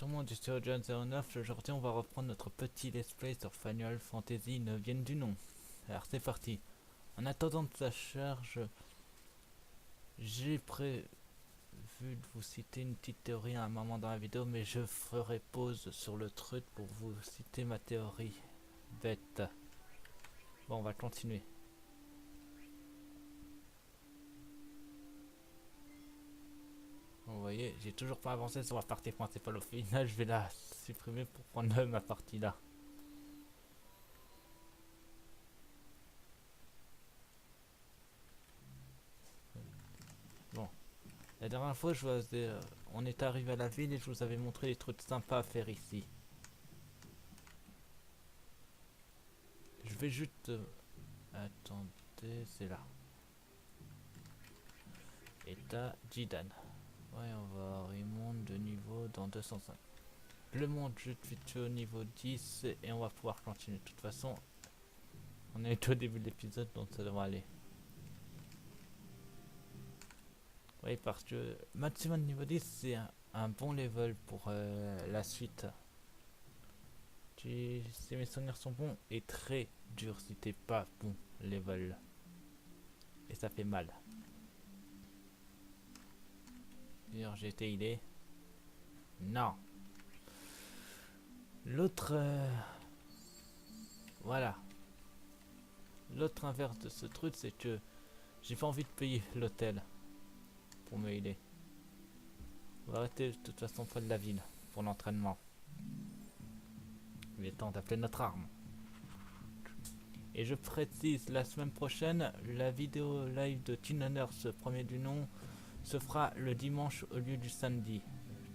tout le monde, je suis John09. Aujourd'hui, on va reprendre notre petit let's play sur Final Fantasy 9e du nom. Alors, c'est parti. En attendant que ça charge, j'ai prévu de vous citer une petite théorie à un moment dans la vidéo, mais je ferai pause sur le truc pour vous citer ma théorie. Bête. Bon, on va continuer. Vous voyez, j'ai toujours pas avancé sur la partie principale. Au final, je vais la supprimer pour prendre ma partie là. Bon. La dernière fois, on est arrivé à la ville et je vous avais montré les trucs sympas à faire ici. Je vais juste... attendez, c'est là. État Jidan. Ouais, on va remonter de niveau dans 205. Je le monte juste vite au niveau 10 et on va pouvoir continuer. De toute façon, on est au début de l'épisode donc ça devrait aller. Oui, parce que maximum niveau 10 c'est un bon level pour la suite. Si mes souvenirs sont bons et très dur si t'es pas bon level. Et ça fait mal. D'ailleurs, j'ai été healé. Non. L'autre... voilà. L'autre inverse de ce truc, c'est que j'ai pas envie de payer l'hôtel pour me healer. On va arrêter de toute façon près de la ville pour l'entraînement. Il est temps d'appeler notre arme. Et je précise, la semaine prochaine, la vidéo live de Teen Hunters, premier du nom, se fera le dimanche au lieu du samedi.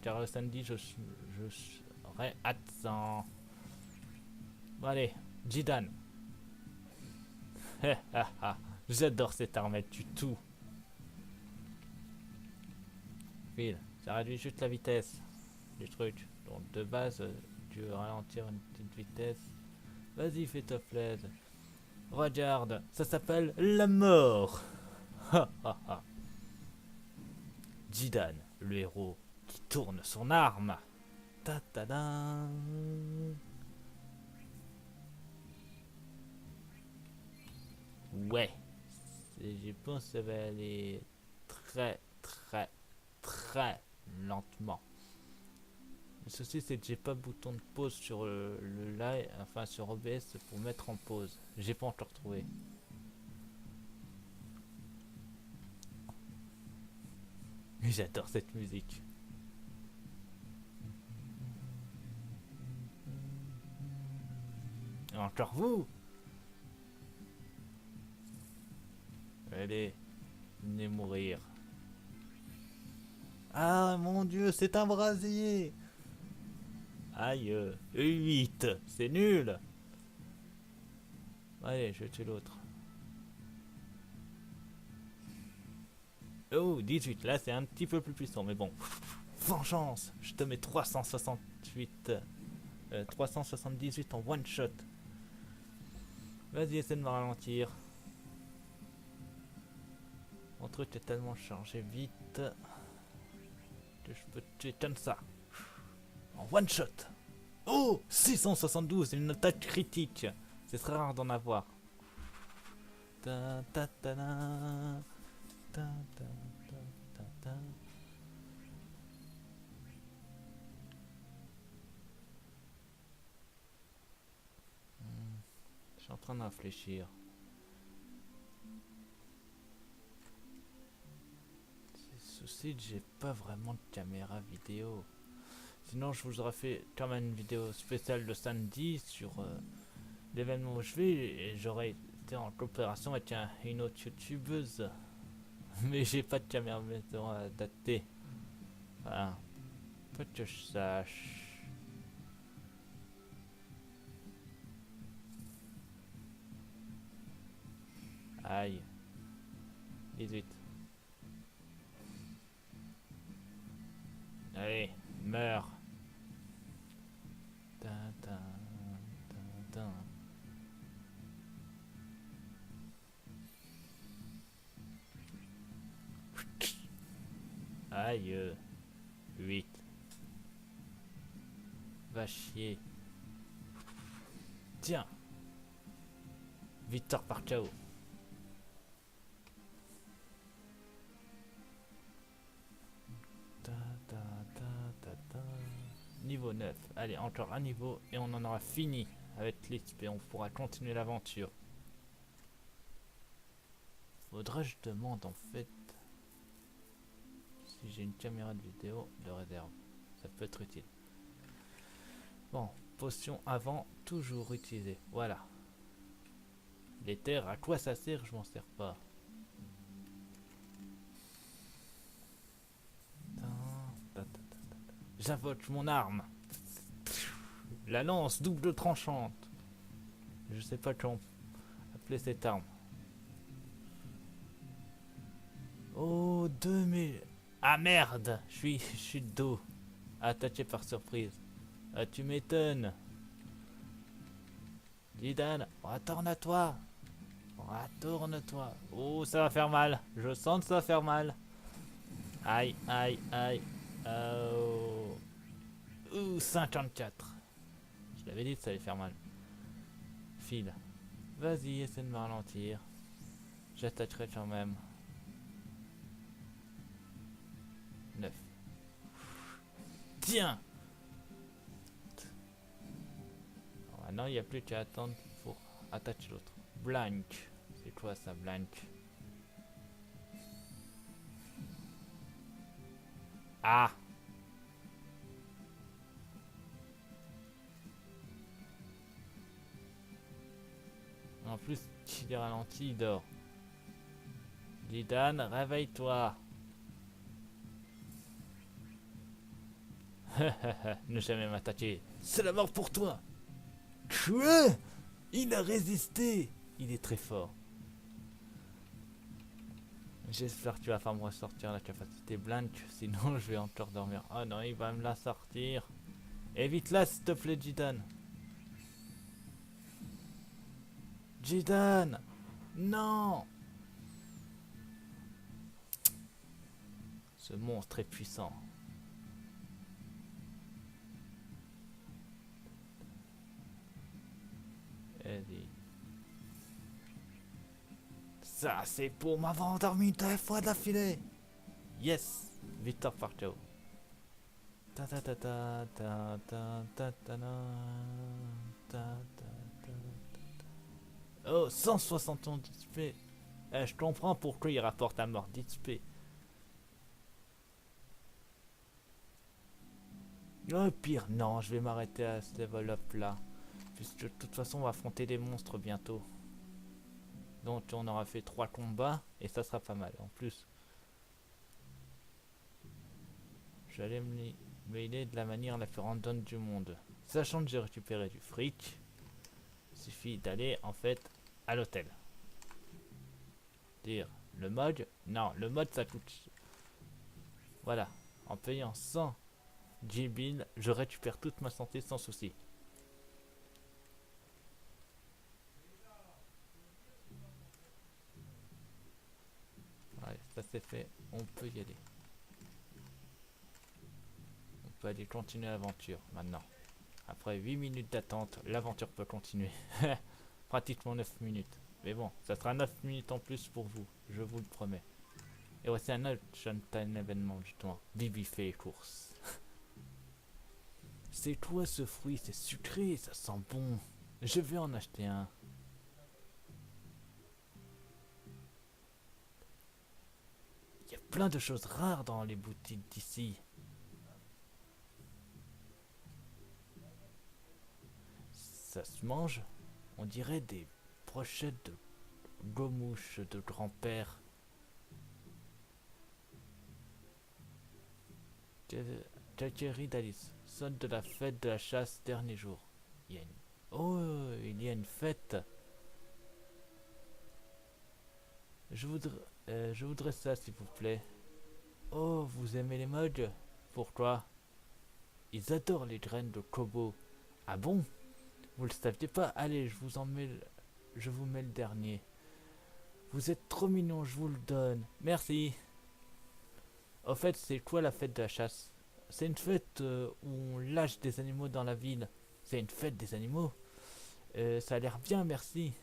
Car le samedi, je serai absent. Bon allez, Jidan. J'adore cette arme, elle tue tout. File, ça réduit juste la vitesse du truc. Donc de base, tu veux ralentir une petite vitesse. Vas-y, fais-toi plaisir. Regarde, ça s'appelle la mort. Jidan, le héros qui tourne son arme. Ta ta da. Ouais, je pense que ça va aller très très lentement. Le souci c'est que j'ai pas de bouton de pause sur le live, enfin sur OBS pour mettre en pause. J'ai pas encore trouvé. Mais j'adore cette musique. Et encore vous. Allez, venez mourir. Ah mon dieu, c'est un brasier. Aïe, 8, c'est nul. Allez, je tue l'autre. Oh, 18, là c'est un petit peu plus puissant, mais bon. Vengeance, je te mets 368, 378 en one shot. Vas-y, essaie de me ralentir. Mon truc est tellement chargé vite que je peux te tuer comme ça. En one shot. Oh, 672, une attaque critique. C'est très rare d'en avoir. Ta ta ta ta ta ta ta ta. Je suis en train de réfléchir. C'est le souci que j'ai pas vraiment de caméra vidéo. Sinon, je vous aurais fait quand même une vidéo spéciale le samedi sur l'événement où je vais et j'aurais été en coopération avec une autre youtubeuse. Mais j'ai pas de caméra maison adaptée. Voilà. Pas que je sache. Aïe. 18. Allez, meurs. Ta, ta, ta, ta. Aïe. 8. Va chier. Tiens. Victor par KO. Ta, ta, ta, ta, ta. Niveau 9. Allez, encore un niveau et on en aura fini avec l'XP. On pourra continuer l'aventure. Faudrait que je demande en fait si j'ai une caméra de vidéo de réserve. Ça peut être utile. Bon, potion avant, toujours utilisée. Voilà. Les terres, à quoi ça sert? Je m'en sers pas. J'invoque mon arme. La lance double tranchante. Je sais pas comment appeler cette arme. Oh, 2000. Ah merde, je suis de dos. Attaqué par surprise. Ah, tu m'étonnes. Zidane, retourne-toi. Retourne-toi. Oh, ça va faire mal. Je sens que ça va faire mal. Aïe, aïe, aïe. Oh. Ouh, 54. Je l'avais dit que ça allait faire mal. File. Vas-y, essaie de me ralentir. J'attaquerai quand même. 9. Tiens. Maintenant, il n'y a plus qu'à attendre pour attaquer l'autre. Blank. C'est quoi ça, blank? Ah. En plus, il est ralenti, il dort. Zidane, réveille-toi. Ne jamais m'attaquer. C'est la mort pour toi. Quoi? Il a résisté. Il est très fort. J'espère que tu vas pas me ressortir la capacité blank, sinon je vais encore dormir. Oh non, il va me la sortir. Évite-la s'il te plaît, Zidane. Zidane. Non. Ce monstre est puissant. Vas-y. Ça, c'est pour m'avoir endormi 2 fois d'affilée. Yes. Victor par KO. Ta ta ta ta ta ta ta ta ta ta. Oh, 171 d'XP. Je comprends pourquoi il rapporte à mort d'XP. Oh, pire, non, je vais m'arrêter à ce level up là. Puisque de toute façon, on va affronter des monstres bientôt. Donc, on aura fait 3 combats et ça sera pas mal. En plus, j'allais m'aider de la manière la plus random du monde. Sachant que j'ai récupéré du fric, il suffit d'aller en fait à l'hôtel. Dire le mode, non, le mode ça coûte. Voilà, en payant 100 G-Bill, je récupère toute ma santé sans souci. Ouais, ça c'est fait, on peut y aller. On peut aller continuer l'aventure maintenant. Après 8 minutes d'attente, l'aventure peut continuer. Pratiquement 9 minutes. Mais bon, ça sera 9 minutes en plus pour vous, je vous le promets. Et voici un autre Showtime événement justement. Bibi fait les courses. C'est quoi ce fruit? C'est sucré, ça sent bon. Je vais en acheter un. Il y a plein de choses rares dans les boutiques d'ici. Ça se mange? On dirait des brochettes de gomouches de grand-père. Calquerie d'Alice. Sonne de la fête de la chasse, dernier jour. Il y a une... Oh, il y a une fête. Je voudrais ça, s'il vous plaît. Oh, vous aimez les mugs? Pourquoi? Ils adorent les graines de Kobo. Ah bon? Vous le saviez pas? Allez, je vous mets le dernier. Vous êtes trop mignon, je vous le donne. Merci. Au fait, c'est quoi la fête de la chasse? c'est une fête où on lâche des animaux dans la ville. C'est une fête des animaux. Ça a l'air bien, merci.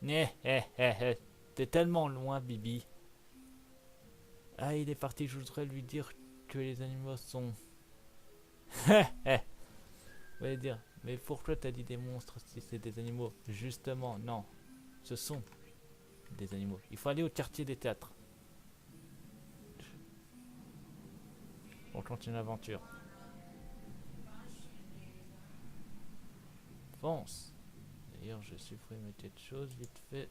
T'es tellement loin, Bibi. Ah, il est parti, je voudrais lui dire que les animaux sont... Vous allez dire, mais pourquoi t'as dit des monstres si c'est des animaux? Justement, non. Ce sont des animaux. Il faut aller au quartier des théâtres. On continue l'aventure. Fonce. D'ailleurs, je supprime quelque chose vite fait.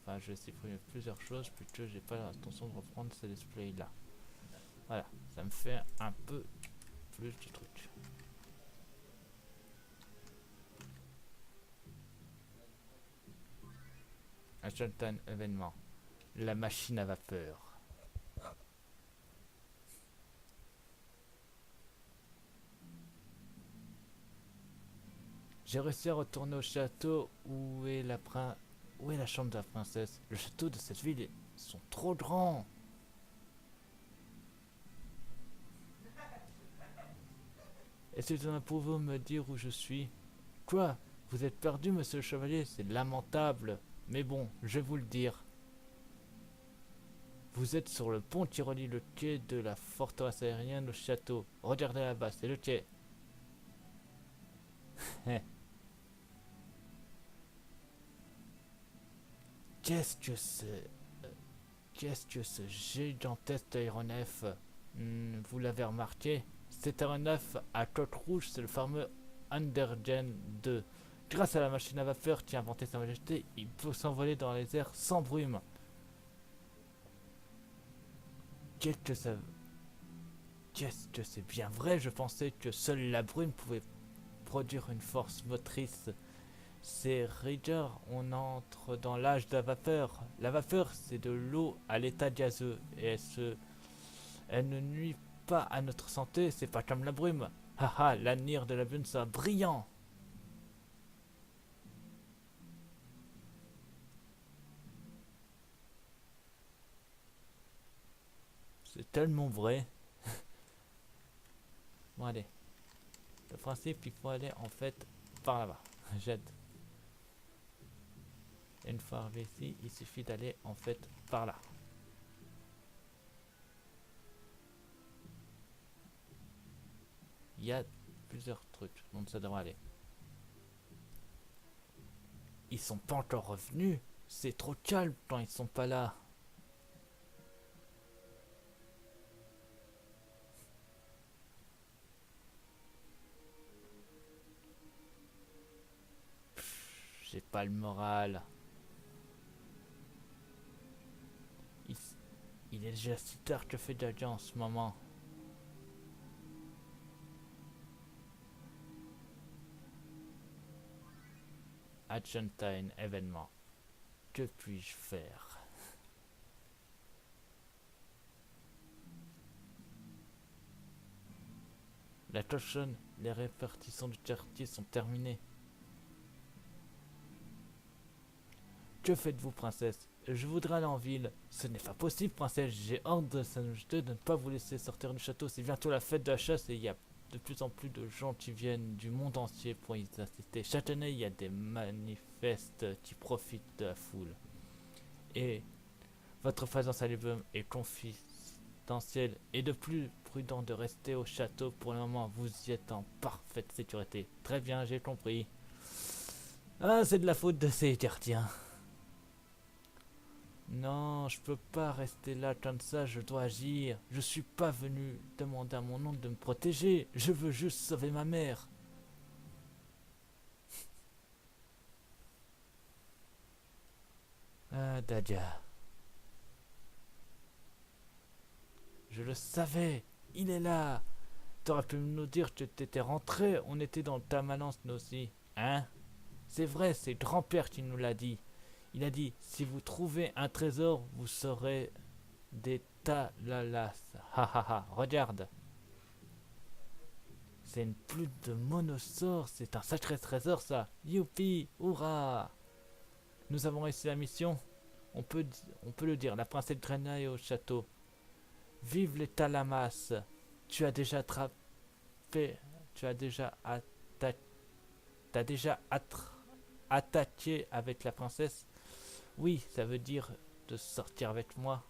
Enfin, je vais supprimer plusieurs choses puisque j'ai pas l'intention de reprendre ce display là. Voilà, ça me fait un peu plus de trucs. Ashton événement. La machine à vapeur. J'ai réussi à retourner au château. Où est la chambre de la princesse? Le château de cette ville sont trop grands. Est-ce que pouvez me dire où je suis? Quoi? Vous êtes perdu, monsieur le chevalier? C'est lamentable. Mais bon, je vais vous le dire. Vous êtes sur le pont qui relie le quai de la forteresse aérienne au château. Regardez là-bas, c'est le quai. Qu'est-ce que c'est? Qu'est-ce que ce gigantesque aéronef? Vous l'avez remarqué? Cet aéronef à coque rouge, c'est le fameux Undergen 2. Grâce à la machine à vapeur qui a inventé Sa Majesté, il peut s'envoler dans les airs sans brume. Qu'est-ce que ça... Qu'est-ce que c'est bien vrai? Je pensais que seule la brume pouvait produire une force motrice. C'est Ridger, on entre dans l'âge de la vapeur. La vapeur, c'est de l'eau à l'état gazeux. Et elle ne nuit pas à notre santé, c'est pas comme la brume. Haha, l'avenir de la brume sera brillant. C'est tellement vrai. Bon, allez. Le principe, il faut aller en fait par là-bas. J'aide. Une fois arrivé ici, il suffit d'aller en fait par là. Il y a plusieurs trucs, donc ça devrait aller. Ils sont pas encore revenus. C'est trop calme quand ils sont pas là. J'ai pas le moral. Il, il est déjà si tard que fait Jaja en ce moment. Argentine événement. Que puis-je faire? La cloche sonne, les répartitions du quartier sont terminées. Que faites-vous, princesse? Je voudrais aller en ville. Ce n'est pas possible, princesse. J'ai ordre de Sa Majesté de ne pas vous laisser sortir du château. C'est bientôt la fête de la chasse et il y a de plus en plus de gens qui viennent du monde entier pour y assister. Chaque année, il y a des manifestes qui profitent de la foule. Et votre présence à l'Eveum est confidentielle et de plus prudent de rester au château pour le moment. Vous y êtes en parfaite sécurité. Très bien, j'ai compris. Ah, c'est de la faute de ces gardiens. Non, je peux pas rester là comme ça, je dois agir. Je suis pas venu demander à mon oncle de me protéger. Je veux juste sauver ma mère. Ah, Dadia. Je le savais. Il est là. T'aurais pu nous dire que t'étais rentré. On était dans ta malance, nous aussi. Hein? C'est vrai, c'est grand-père qui nous l'a dit. Il a dit, si vous trouvez un trésor, vous serez des talalas. Ha ha ha, regarde. C'est une plume de monosaure, c'est un sacré trésor ça. Youpi, hurrah. Nous avons réussi la mission. On peut le dire, la princesse Grena est au château. Vive les Talamas. Tu as déjà attrapé... Tu as déjà attaqué... T'as déjà attaqué avec la princesse? Oui, ça veut dire de sortir avec moi.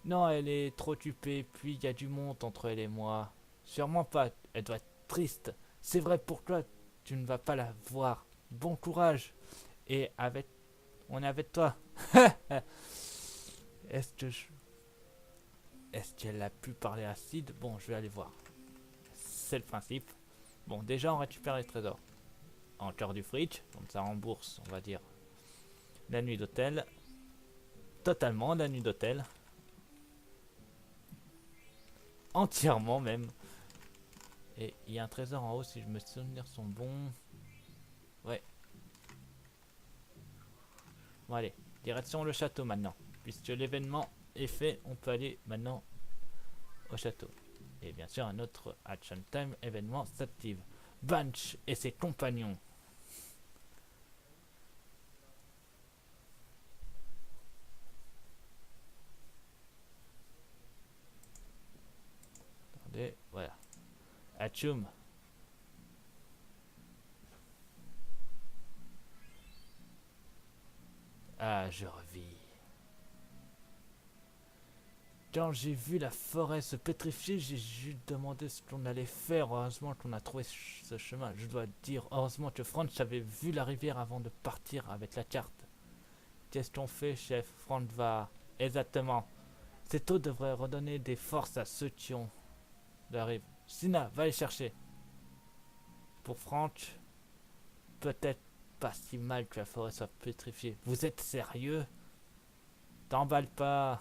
Non, elle est trop occupée, puis il y a du monde entre elle et moi. Sûrement pas, elle doit être triste. C'est vrai pour toi, tu ne vas pas la voir. Bon courage. Et avec... On est avec toi. Est-ce que je... Est-ce qu'elle a pu parler à Sid? Bon, je vais aller voir. C'est le principe. Bon, déjà, on récupère les trésors. En cœur du fric, donc ça rembourse, on va dire, la nuit d'hôtel. Totalement la nuit d'hôtel. Entièrement même. Et il y a un trésor en haut si je me souviens sont bons. Ouais. Bon allez, direction le château maintenant. Puisque l'événement est fait, on peut aller maintenant au château. Et bien sûr un autre Action Time événement s'active. Bunch et ses compagnons. Attendez, voilà. Achum. Ah, je revis. Quand j'ai vu la forêt se pétrifier, j'ai juste demandé ce qu'on allait faire. Heureusement qu'on a trouvé ce chemin. Je dois dire, heureusement que Franz avait vu la rivière avant de partir avec la carte. Qu'est-ce qu'on fait, chef? Franz va... Exactement. Cette eau devrait redonner des forces à ceux qui ont la rive. Sina, va les chercher. Pour Franz, peut-être pas si mal que la forêt soit pétrifiée. Vous êtes sérieux? T'emballe pas.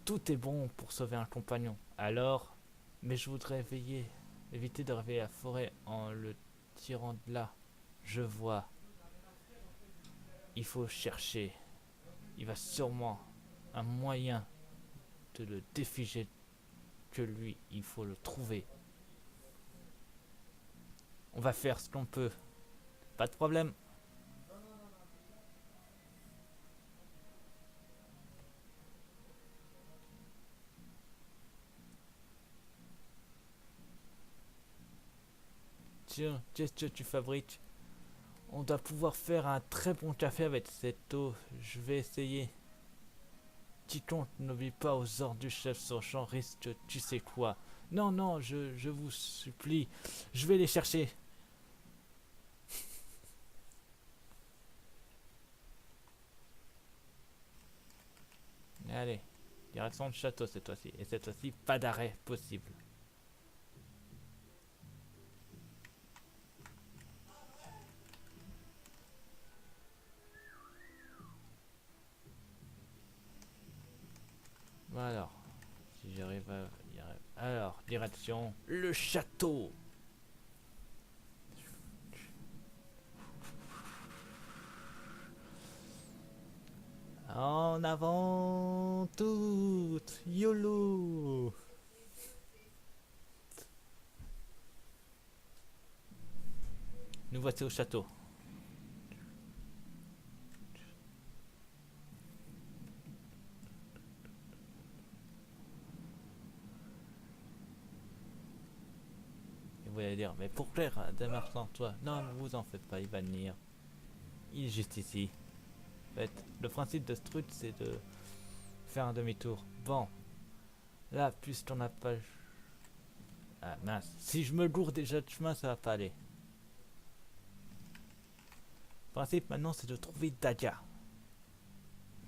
Tout est bon pour sauver un compagnon. Alors, mais je voudrais éviter de réveiller la forêt en le tirant de là. Je vois. Il faut chercher. Il va sûrement un moyen de le défiger que lui. Il faut le trouver. On va faire ce qu'on peut. Pas de problème. Tiens, qu'est-ce que tu fabriques? On doit pouvoir faire un très bon café avec cette eau. Je vais essayer. Quiconque n'obéit pas aux ordres du chef sur champ risque tu sais quoi. Non, non, je vous supplie. Je vais les chercher. Allez, direction le château cette fois-ci. Et cette fois-ci, pas d'arrêt possible. Alors, si j'arrive à y arriver. Alors, direction le château. En avant toute, YOLO. Nous voici au château. Et vous allez dire, mais pour plaire à Demarsan, toi, non, ne vous en faites pas, il va venir. Il est juste ici. En fait, le principe de ce truc, c'est de faire un demi-tour. Bon, là, puisqu'on n'a pas... Ah mince, si je me gourde déjà de chemin, ça va pas aller. Le principe maintenant, c'est de trouver Dadia.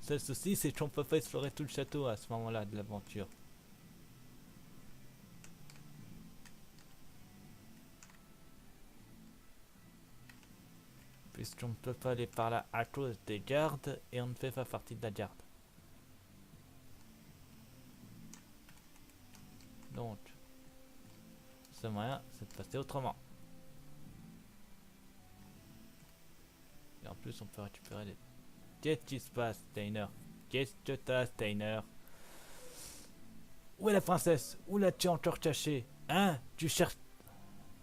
Le seul souci, c'est qu'on peut pas explorer tout le château à ce moment-là de l'aventure. Puisqu'on ne peut pas aller par là à cause des gardes et on ne fait pas partie de la garde. Donc, ce moyen, c'est de passer autrement. Et en plus, on peut récupérer des... Qu'est-ce qui se passe, Steiner? Qu'est-ce que t'as, Steiner? Où est la princesse? Où l'as-tu encore cachée? Hein? Tu cherches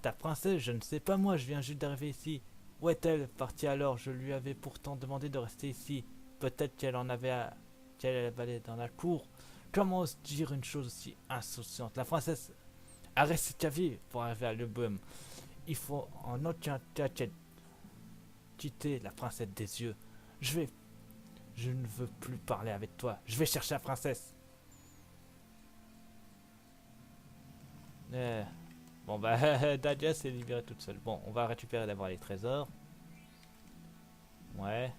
ta princesse? Je ne sais pas moi, je viens juste d'arriver ici. Où est-elle partie alors? Je lui avais pourtant demandé de rester ici. Peut-être qu'elle en avait qu'elle allait dans la cour. Comment ose dire une chose aussi insouciante? La princesse a resté cavée pour arriver à l'Eubum. Il faut en aucun cas qu'elle quitte la princesse des yeux. Je vais... Je ne veux plus parler avec toi. Je vais chercher la princesse. Euh, Bon bah, Dadia s'est libérée toute seule. Bon, on va récupérer d'abord les trésors. Ouais.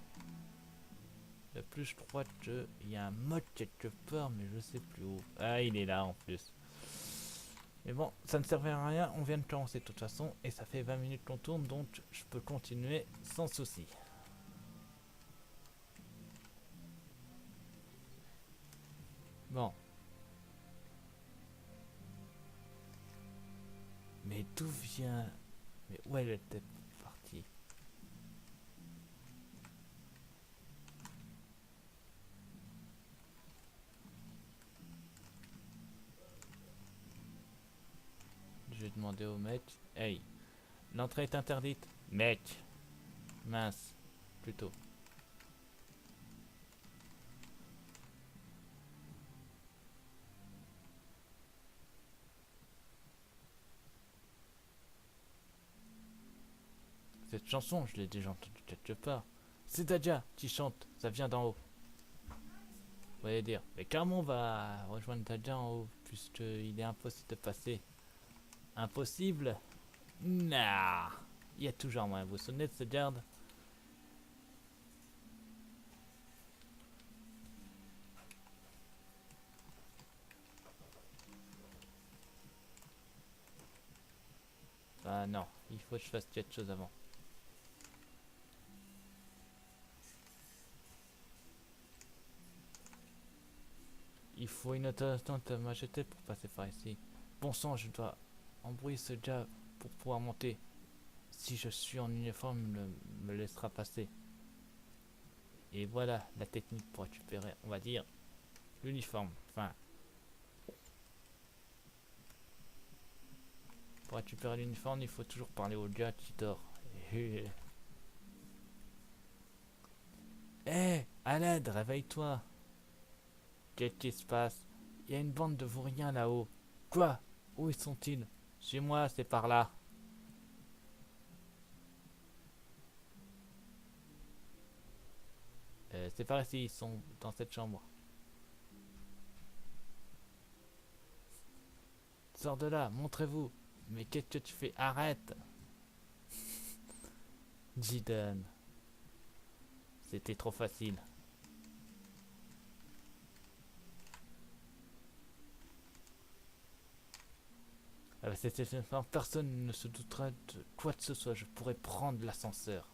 De plus, je crois qu'il y a un mode quelque part, mais je sais plus où. Ah, il est là en plus. Mais bon, ça ne servait à rien, on vient de commencer de toute façon, et ça fait 20 minutes qu'on tourne, donc je peux continuer sans souci. Bon. Mais d'où vient... Mais où elle était partie? Je vais demander au mec. Hey, l'entrée est interdite. Mec. Mince. Plutôt. Cette chanson, je l'ai déjà entendue quelque part. C'est Dadia qui chante, ça vient d'en haut. Vous voyez dire. Mais comment on va rejoindre Dadia en haut, puisqu'il est impossible de passer? Impossible? Nah. Il y a toujours moyen. Vous vous souvenez de ce garde? Ah non, il faut que je fasse quelque chose avant. Il faut une autorisation de majesté pour passer par ici. Bon sang, je dois embrouiller ce gars pour pouvoir monter. Si je suis en uniforme, il me laissera passer. Et voilà la technique pour récupérer, on va dire, l'uniforme. Enfin, pour récupérer l'uniforme, il faut toujours parler au gars qui dort. Hé, hey, à l'aide, réveille-toi. Qu'est-ce qui se passe? Il y a une bande de vauriens là-haut. Quoi? Où sont-ils? Chez moi, c'est par là. C'est par ici, ils sont dans cette chambre. Sors de là, montrez-vous. Mais qu'est-ce que tu fais? Arrête. Jiden. C'était trop facile. Avec cette information, personne ne se doutera de quoi que ce soit. Je pourrais prendre l'ascenseur.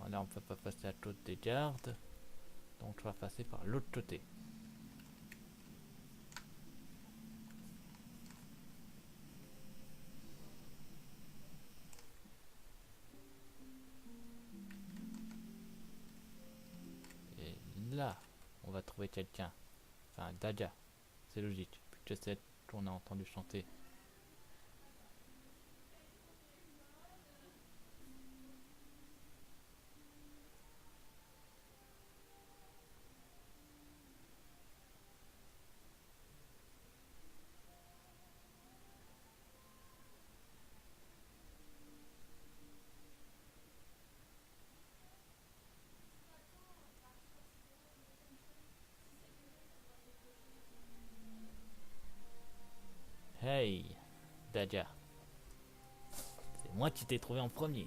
Là, on peut pas passer à l'autre des gardes. Donc, on va passer par l'autre côté. Et là, on va trouver quelqu'un. Enfin, Dadia. C'est logique. Puisque c'est qu'on a entendu chanter. Hey, Dadia. C'est moi qui t'ai trouvé en premier.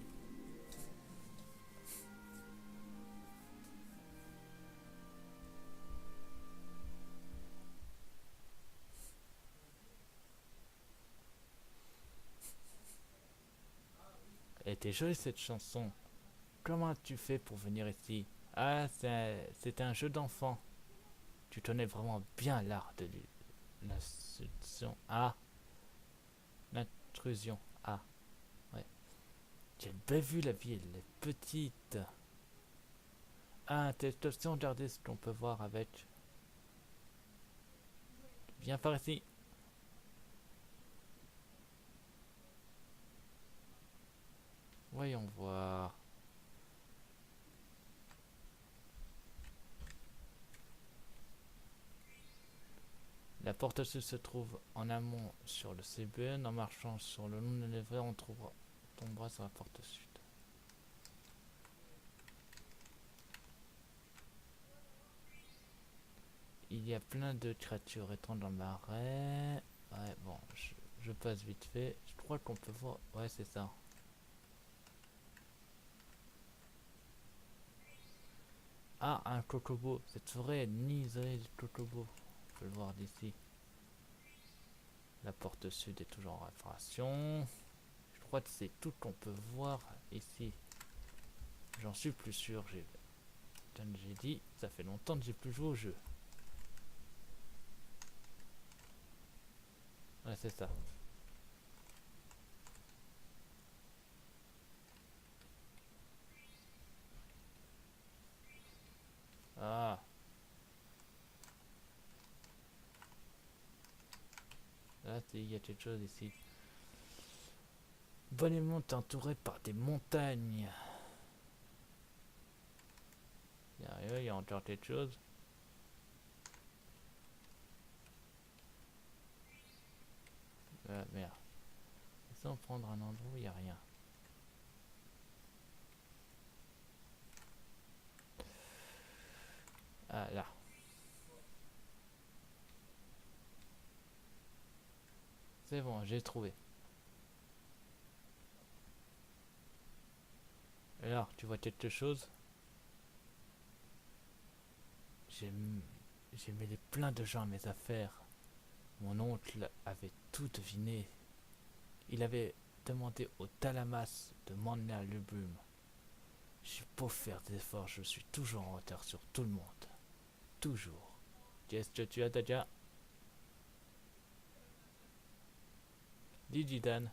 Elle était jolie cette chanson. Comment tu fais pour venir ici? Ah, c'était un jeu d'enfant. Tu connais vraiment bien l'art de lui. l'intrusion A. L'intrusion A. Ouais. J'ai bien vu la ville, elle est petite. Ah, cette option, regardez ce qu'on peut voir avec. Viens par ici. Voyons voir. La porte sud se trouve en amont sur le CBN. En marchant sur le long de l'Everest, on tombera sur la porte sud. Il y a plein de créatures étranges dans le marais. Ouais, bon, je passe vite fait. Je crois qu'on peut voir. Ouais, c'est ça. Ah, un chocobo. Cette forêt est niserée de chocobo. On peut le voir d'ici. La porte sud est toujours en réparation. Je crois que c'est tout qu'on peut voir ici. J'en suis plus sûr. Comme j'ai dit, ça fait longtemps que j'ai plus joué au jeu. Ouais, c'est ça. Ah, là, il y a quelque chose ici. Bonnement entouré par des montagnes. Il y a encore quelque chose. Merde. Sans prendre un endroit où il n'y a rien. Ah, là. C'est bon, j'ai trouvé. Alors, tu vois quelque chose? J'ai j'ai mêlé plein de gens à mes affaires. Mon oncle avait tout deviné. Il avait demandé au Talamas de m'emmener à Lubum. J'ai beau faire des efforts, je suis toujours en retard sur tout le monde. Toujours. Qu'est-ce que tu as déjà? Dis Dan.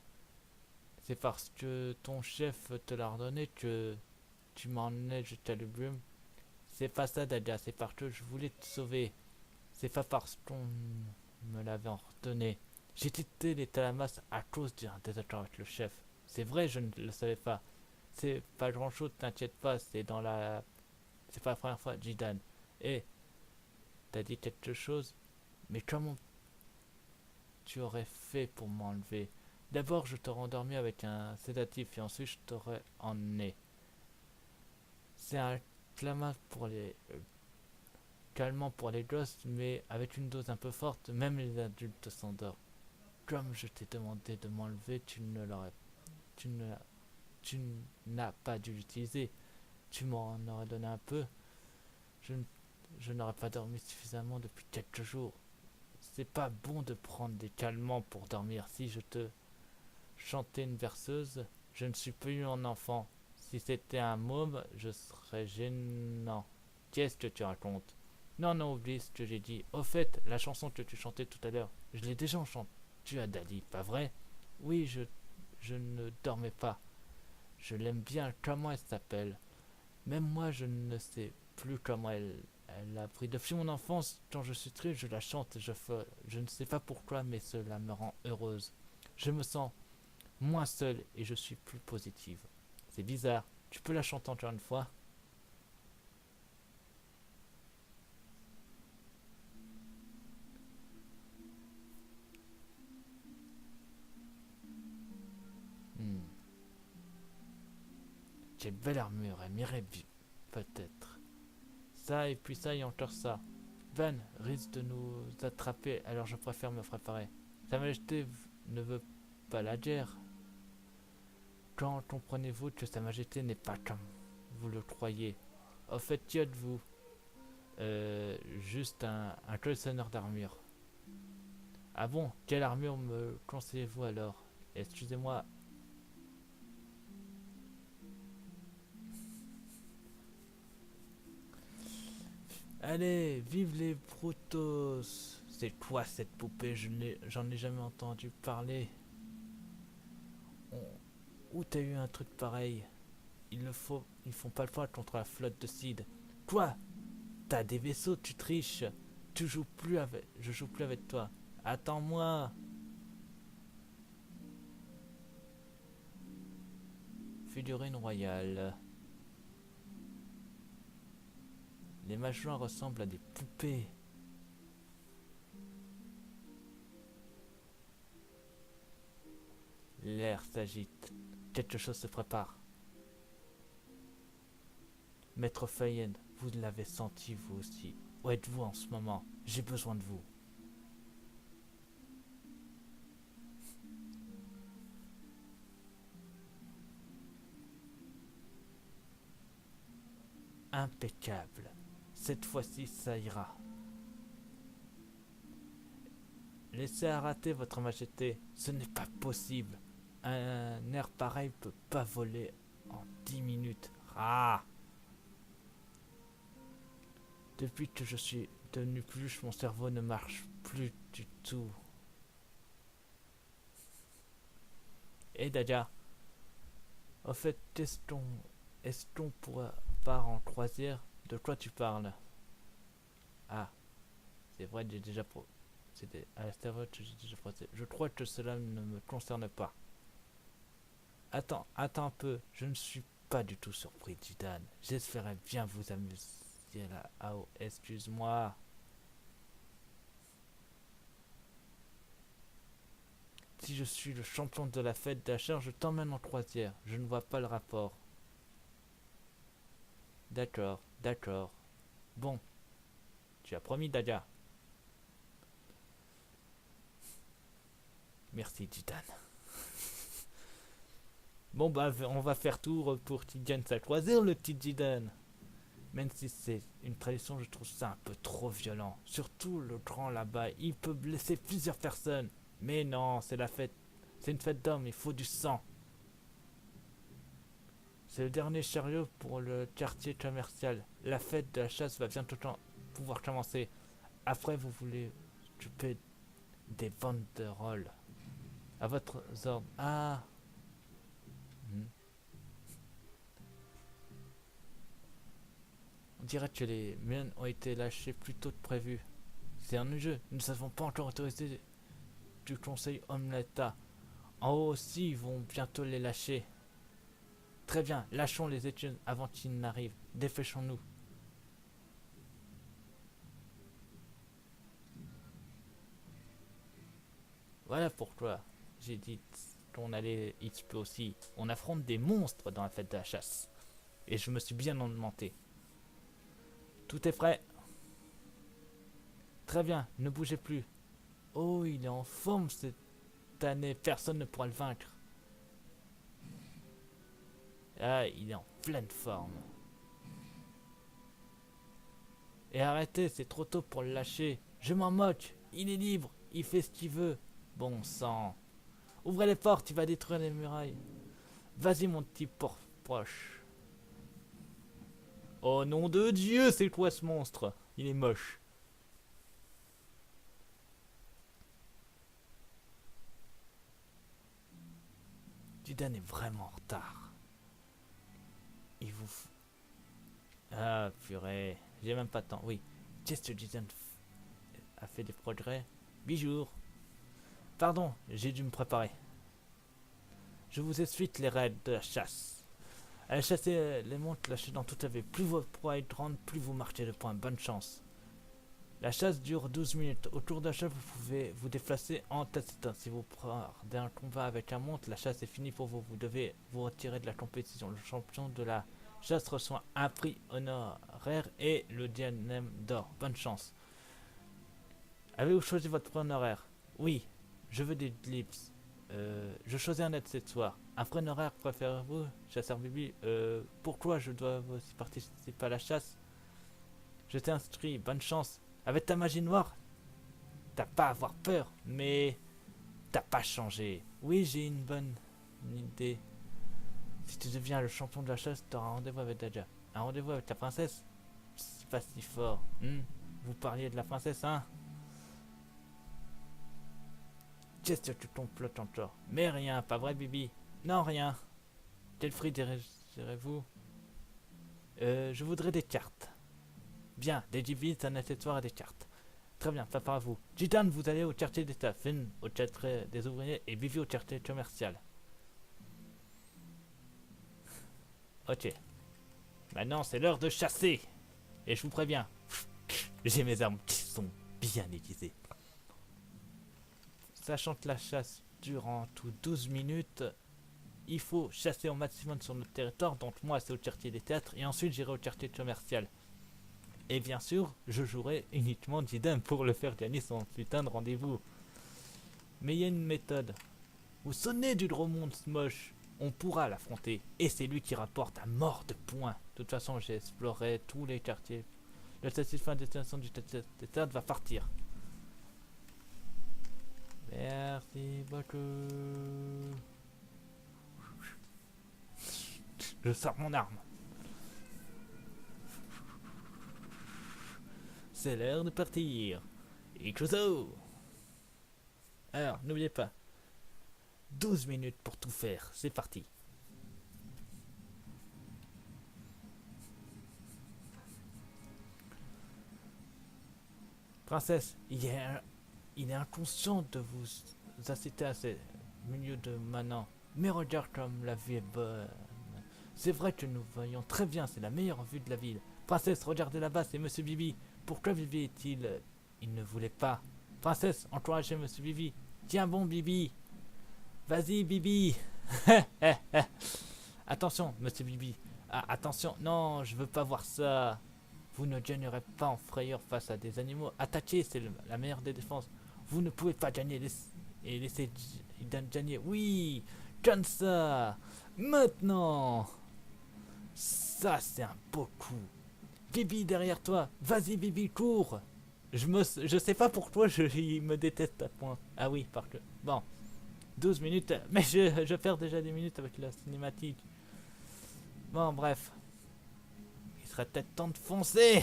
C'est parce que ton chef te l'a ordonné que tu m'emmenais jusqu'à Lubum. C'est pas ça, Dadia, c'est parce que je voulais te sauver. C'est pas parce qu'on me l'avait ordonné. J'ai quitté les Talamas à cause d'un désaccord avec le chef. C'est vrai, je ne le savais pas. C'est pas grand chose, t'inquiète pas, c'est dans la. C'est pas la première fois, Jidan. Et t'as dit quelque chose, mais comment tu aurais fait pour m'enlever? D'abord, je t'aurais endormi avec un sédatif et ensuite je t'aurais emmené. C'est un clamat pour les calmant pour les gosses, mais avec une dose un peu forte, même les adultes s'endorment. Comme je t'ai demandé de m'enlever, tu ne, tu n'as pas dû l'utiliser. Tu m'en aurais donné un peu. Je, je n'aurais pas dormi suffisamment depuis quelques jours. C'est pas bon de prendre des calmants pour dormir. Si je te chantais une berceuse, je ne suis plus un enfant. Si c'était un môme, je serais gênant. Qu'est-ce que tu racontes? Non, non, oublie ce que j'ai dit. Au fait, la chanson que tu chantais tout à l'heure, je l'ai déjà chantée. Tu as Dali, pas vrai? Oui, je ne dormais pas. Je l'aime bien. Comment elle s'appelle? Même moi, je ne sais plus comment elle a pris. Depuis mon enfance, quand je suis triste, je la chante. Je ne sais pas pourquoi, mais cela me rend heureuse. Je me sens moins seule et je suis plus positive. C'est bizarre. Tu peux la chanter encore une fois? Hmm. Quelle belle armure, elle m'irait bien. Peut-être. Ça, et puis ça, et encore ça. Van risque de nous attraper, alors je préfère me préparer. Sa Majesté ne veut pas la guerre. Quand comprenez-vous que Sa Majesté n'est pas comme vous le croyez? Au fait, qui êtes-vous? Juste un collectionneur d'armure. Ah bon? Quelle armure me conseillez-vous alors? Excusez-moi. Allez, vive les Protoss! C'est quoi cette poupée? J'en ai jamais entendu parler. Où t'as eu un truc pareil? Ils font pas le poids contre la flotte de Sid. Quoi? T'as des vaisseaux, tu triches. Je joue plus avec toi. Attends-moi. Figurine royale. Les majoins ressemblent à des poupées. L'air s'agite. Quelque chose se prépare. Maître Fayen, vous l'avez senti vous aussi. Où êtes-vous en ce moment? J'ai besoin de vous. Impeccable. Cette fois-ci, ça ira. Laissez rater votre majesté. Ce n'est pas possible. Un air pareil peut pas voler en 10 minutes. Ah! Depuis que je suis devenu peluche, mon cerveau ne marche plus du tout. Et Dadia, au fait, est-ce qu'on part en croisière? De quoi tu parles? Ah, c'est vrai, j'ai déjà c'était à l'astéroïde que j'ai déjà procédé. Je crois que cela ne me concerne pas. Attends un peu, je ne suis pas du tout surpris, Jidan. J'espérais bien vous amuser là. Ah, oh, excuse-moi. Si je suis le champion de la fête d'achat, je t'emmène en croisière. Je ne vois pas le rapport. D'accord, d'accord. Bon, tu as promis, Dadia. Merci, Jidan. Bon bah on va faire tour pour Tidiane sa croisière, le petit Jidan. Même si c'est une tradition, je trouve ça un peu trop violent. Surtout le grand là-bas, il peut blesser plusieurs personnes. Mais non, c'est la fête. C'est une fête d'hommes, il faut du sang. C'est le dernier chariot pour le quartier commercial. La fête de la chasse va bientôt pouvoir commencer. Après, vous voulez occuper des banderoles. À votre ordre. Ah. On dirait que les miennes ont été lâchées plus tôt que prévu. C'est un jeu. Nous n'avons pas encore autorisé du conseil Omeletta. En haut aussi, ils vont bientôt les lâcher. Très bien, lâchons les études avant qu'ils n'arrivent. Dépêchons-nous. Voilà pourquoi j'ai dit qu'on allait XP aussi. On affronte des monstres dans la fête de la chasse. Et je me suis bien augmenté. Tout est prêt. Très bien, ne bougez plus. Oh, il est en forme cette année. Personne ne pourra le vaincre. Ah, il est en pleine forme. Et arrêtez, c'est trop tôt pour le lâcher. Je m'en moque. Il est libre. Il fait ce qu'il veut. Bon sang. Ouvrez les portes, il va détruire les murailles. Vas-y, mon petit proche. Oh nom de Dieu, c'est quoi ce monstre? Il est moche. Dudan est vraiment en retard. Il vous... Ah, purée. J'ai même pas de temps. Oui. Qu'est-ce que Dudan a fait des progrès? Bijou. Pardon, j'ai dû me préparer. Je vous explique les règles de la chasse. À chasser les montres lâchées dans toute la ville. Plus votre proie est grande, plus vous marquez de points. Bonne chance. La chasse dure 12 minutes. Au cours d'achat, vous pouvez vous déplacer en tête. Si vous perdez un combat avec un montre, la chasse est finie pour vous. Vous devez vous retirer de la compétition. Le champion de la chasse reçoit un prix honoraire et le diadème d'or. Bonne chance. Avez-vous choisi votre prix honoraire? Oui, je veux des lips. Je choisis un net cette soir. Un prix honoraire préférez-vous, chasseur Bibi? Pourquoi je dois aussi participer à la chasse? Je t'ai inscrit, bonne chance. Avec ta magie noire, t'as pas à avoir peur, mais t'as pas changé. Oui, j'ai une bonne idée. Si tu deviens le champion de la chasse, t'auras un rendez-vous avec Daja. Un rendez-vous avec la princesse? C'est pas si fort. Vous parliez de la princesse, hein? Qu'est-ce que tu complotes encore? Mais rien, pas vrai, Bibi? Non, rien. Quel fruit désirez-vous? Je voudrais des cartes. Bien, des devises, un accessoire et des cartes. Très bien, ça à vous. Gitan, vous allez au quartier d'État, Finn au quartier des ouvriers et Vivi au quartier commercial. Ok. Maintenant, c'est l'heure de chasser. Et je vous préviens, j'ai mes armes qui sont bien aiguisées. Sachant que la chasse dure en tout 12 minutes, il faut chasser au maximum sur notre territoire. Donc moi, c'est au quartier des théâtres et ensuite j'irai au quartier commercial. Et bien sûr, je jouerai uniquement Jidam pour le faire gagner son putain de rendez-vous. Mais il y a une méthode. Vous sonnez du gros monstre moche, on pourra l'affronter. Et c'est lui qui rapporte à mort de points. De toute façon, j'ai exploré tous les quartiers. Le satisfait de destination du théâtre va partir. Merci beaucoup. Je sors mon arme. C'est l'heure de partir. Ikuzo. Alors, n'oubliez pas. 12 minutes pour tout faire. C'est parti. Princesse, il est inconscient de vous inciter à ce milieu de Manan. Mais regarde comme la vie est bonne. C'est vrai que nous voyons très bien, c'est la meilleure vue de la ville. Princesse, regardez là-bas, c'est Monsieur Bibi. Pourquoi Bibi est-il... Il ne voulait pas. Princesse, encouragez Monsieur Bibi. Tiens bon, Bibi. Vas-y, Bibi. Attention, Monsieur Bibi. Ah, attention, non, je veux pas voir ça. Vous ne gagnerez pas en frayeur face à des animaux. Attaquer, c'est la meilleure des défenses. Vous ne pouvez pas gagner et laisser gagner. Oui, comme ça. Maintenant. Ça, c'est un beau coup. Bibi, derrière toi. Vas-y, Bibi, cours. Je sais pas pourquoi il me déteste à point. Ah oui, parce que... Bon, 12 minutes. Mais je perds déjà des minutes avec la cinématique. Bon, bref. Il serait peut-être temps de foncer.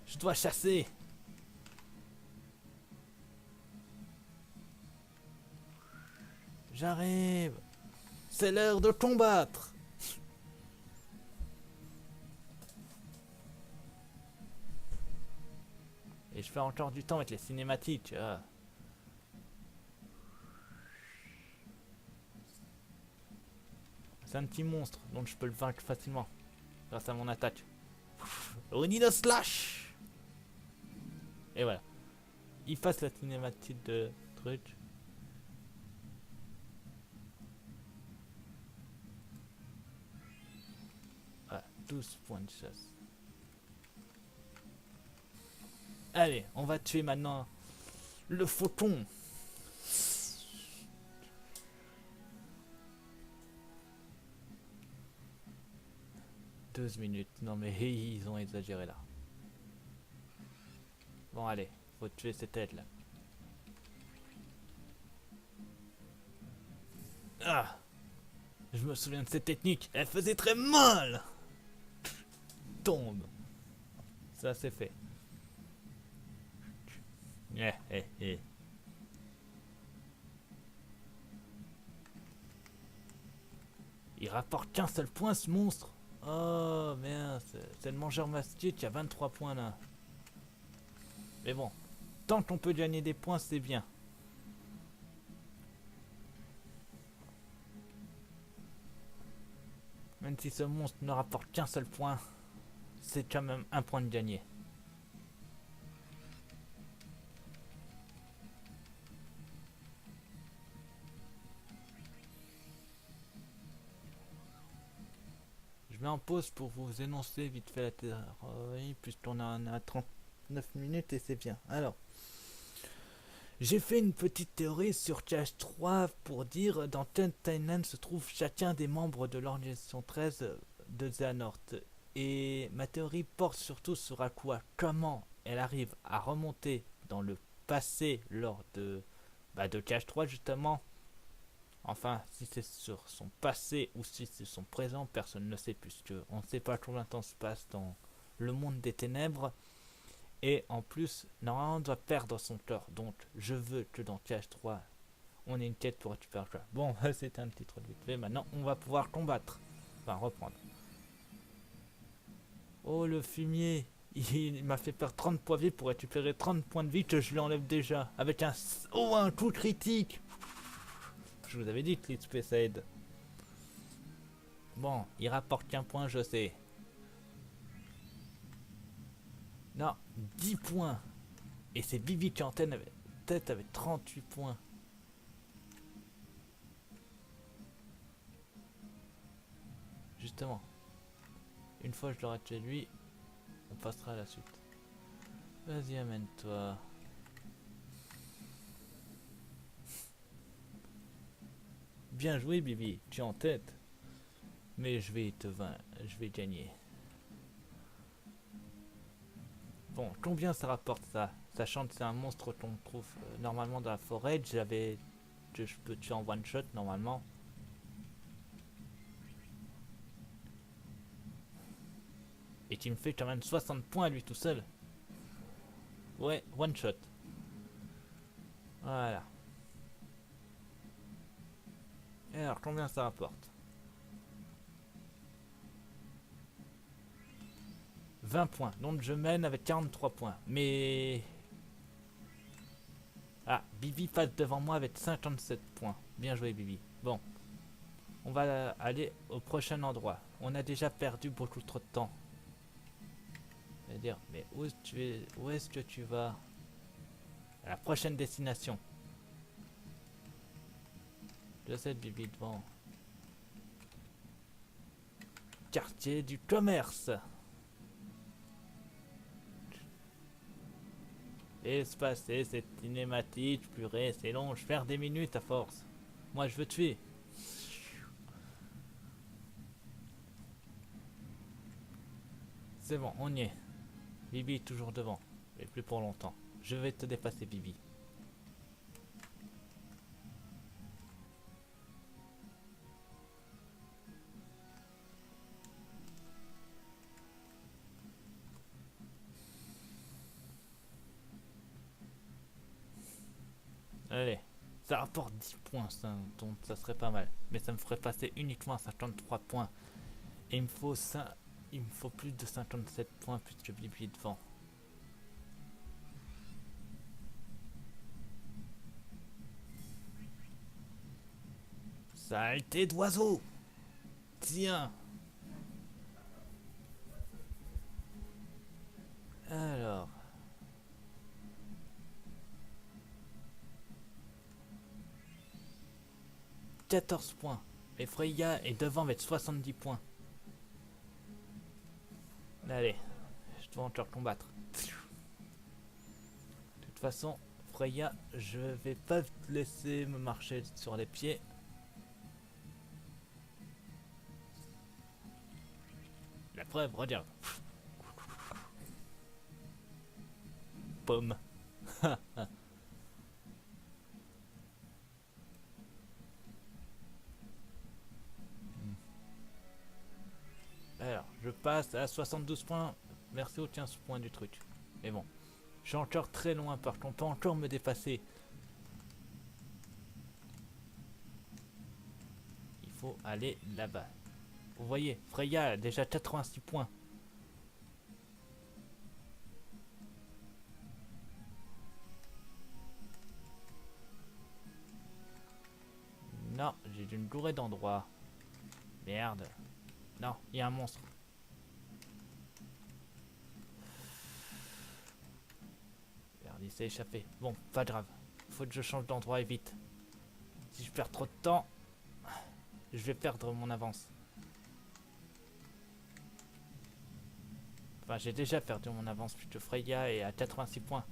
Je dois chasser. J'arrive. C'est l'heure de combattre. Et je fais encore du temps avec les cinématiques. C'est un petit monstre, donc je peux le vaincre facilement. Grâce à mon attaque. Onino Slash. Et voilà. Il fasse la cinématique de truc. Voilà, 12 points de chasse. Allez, on va tuer maintenant le faucon. « 12 minutes. Non mais ils ont exagéré là. Bon allez, faut tuer cette aide là. Ah, je me souviens de cette technique. Elle faisait très mal. Tombe. Ça c'est fait. Il rapporte qu'un seul point ce monstre. Oh merde, c'est le mangeur masqué qui a 23 points là. Mais bon, tant qu'on peut gagner des points, c'est bien. Même si ce monstre ne rapporte qu'un seul point, c'est quand même un point de gagné. Je mets en pause pour vous énoncer vite fait la théorie, puisqu'on en a 39 minutes et c'est bien. Alors, j'ai fait une petite théorie sur TH3 pour dire dans quel timeline se trouve chacun des membres de l'organisation 13 de Xehanort. Et ma théorie porte surtout sur à quoi, comment elle arrive à remonter dans le passé lors de TH3 justement. Enfin, si c'est sur son passé ou si c'est son présent, personne ne sait, puisque on ne sait pas combien de temps se passe dans le monde des ténèbres. Et en plus, normalement, on doit perdre son cœur. Donc, je veux que dans TH3, On est une quête pour récupérer le choix. Bon, c'était un petit truc vite fait. Maintenant, on va pouvoir combattre. Enfin, reprendre. Oh, le fumier. Il m'a fait perdre 30 points de vie pour récupérer 30 points de vie que je lui enlève déjà. Avec un... Oh, un coup critique. Je vous avais dit que l'XP ça aide. Bon, il rapporte qu'un point, je sais. Non, 10 points. Et c'est Bibi qui en tête avec 38 points. Justement. Une fois que je l'aurai tué lui, on passera à la suite. Vas-y, amène-toi. Bien joué, Bibi. Tu es en tête. Mais je vais je vais gagner. Bon, combien ça rapporte ça? Sachant que c'est un monstre qu'on trouve normalement dans la forêt, que je peux tuer en one shot normalement. Et qui me fait quand même 60 points à lui tout seul. Ouais, one shot. Voilà. Et alors, combien ça rapporte? 20 points. Donc je mène avec 43 points. Mais... Ah, Bibi passe devant moi avec 57 poins. Bien joué, Bibi. Bon. On va aller au prochain endroit. On a déjà perdu beaucoup trop de temps. Je vais dire, mais où est-ce que tu vas? À la prochaine destination. Je sais, Bibi, devant. Quartier du commerce. Espacer cette cinématique, purée, c'est long, je perds des minutes à force. Moi, je veux tuer. C'est bon, on y est. Bibi est toujours devant, mais plus pour longtemps. Je vais te dépasser, Bibi. Allez, ça rapporte 10 points, ça, donc ça serait pas mal. Mais ça me ferait passer uniquement à 53 points. Et il me faut plus de 57 points puisque Bibi est devant. Saleté d'oiseau! Tiens! Alors... 14 points. Et Freya est devant avec 70 points. Allez, je dois encore combattre. De toute façon, Freya, je vais pas te laisser me marcher sur les pieds. La preuve, regarde. Pomme. Alors, je passe à 72 points. Merci aux 15 points du truc. Mais bon, je suis encore très loin par contre, on peut encore me dépasser. Il faut aller là-bas. Vous voyez, Freya a déjà 86 points. Non, j'ai une bourrée d'endroits. Merde. Non, il y a un monstre. Merde, il s'est échappé. Bon, pas grave. Faut que je change d'endroit et vite. Si je perds trop de temps, je vais perdre mon avance. Enfin, j'ai déjà perdu mon avance puisque Freya est à 86 points.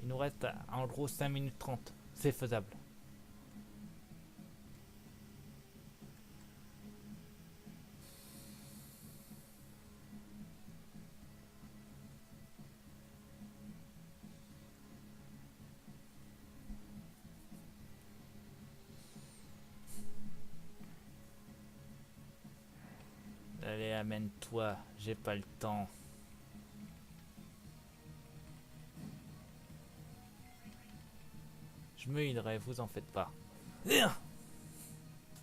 Il nous reste en gros 5 minutes 30. C'est faisable. Allez, amène-toi. J'ai pas le temps. Je me healerai, vous en faites pas. Viens.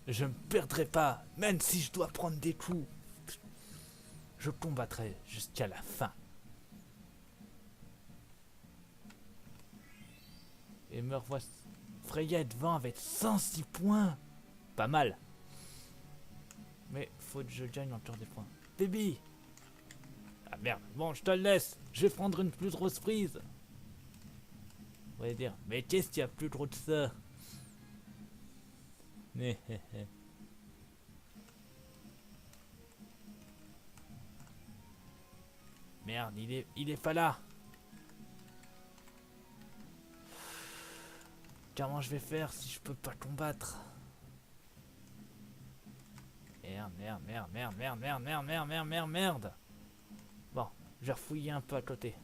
Je ne perdrai pas, même si je dois prendre des coups. Je combattrai jusqu'à la fin. Et me revois Freya est devant avec 106 points. Pas mal. Mais faut que je gagne encore des points. Baby. Ah merde, bon je te le laisse. Je vais prendre une plus grosse prise. On va dire, mais qu'est-ce qu'il y a plus gros que ça? Merde, il est pas là. Comment je vais faire si je peux pas combattre? Merde, merde, merde, merde, merde, merde, merde, merde, merde, merde, merde. Bon, je vais refouiller un peu à côté.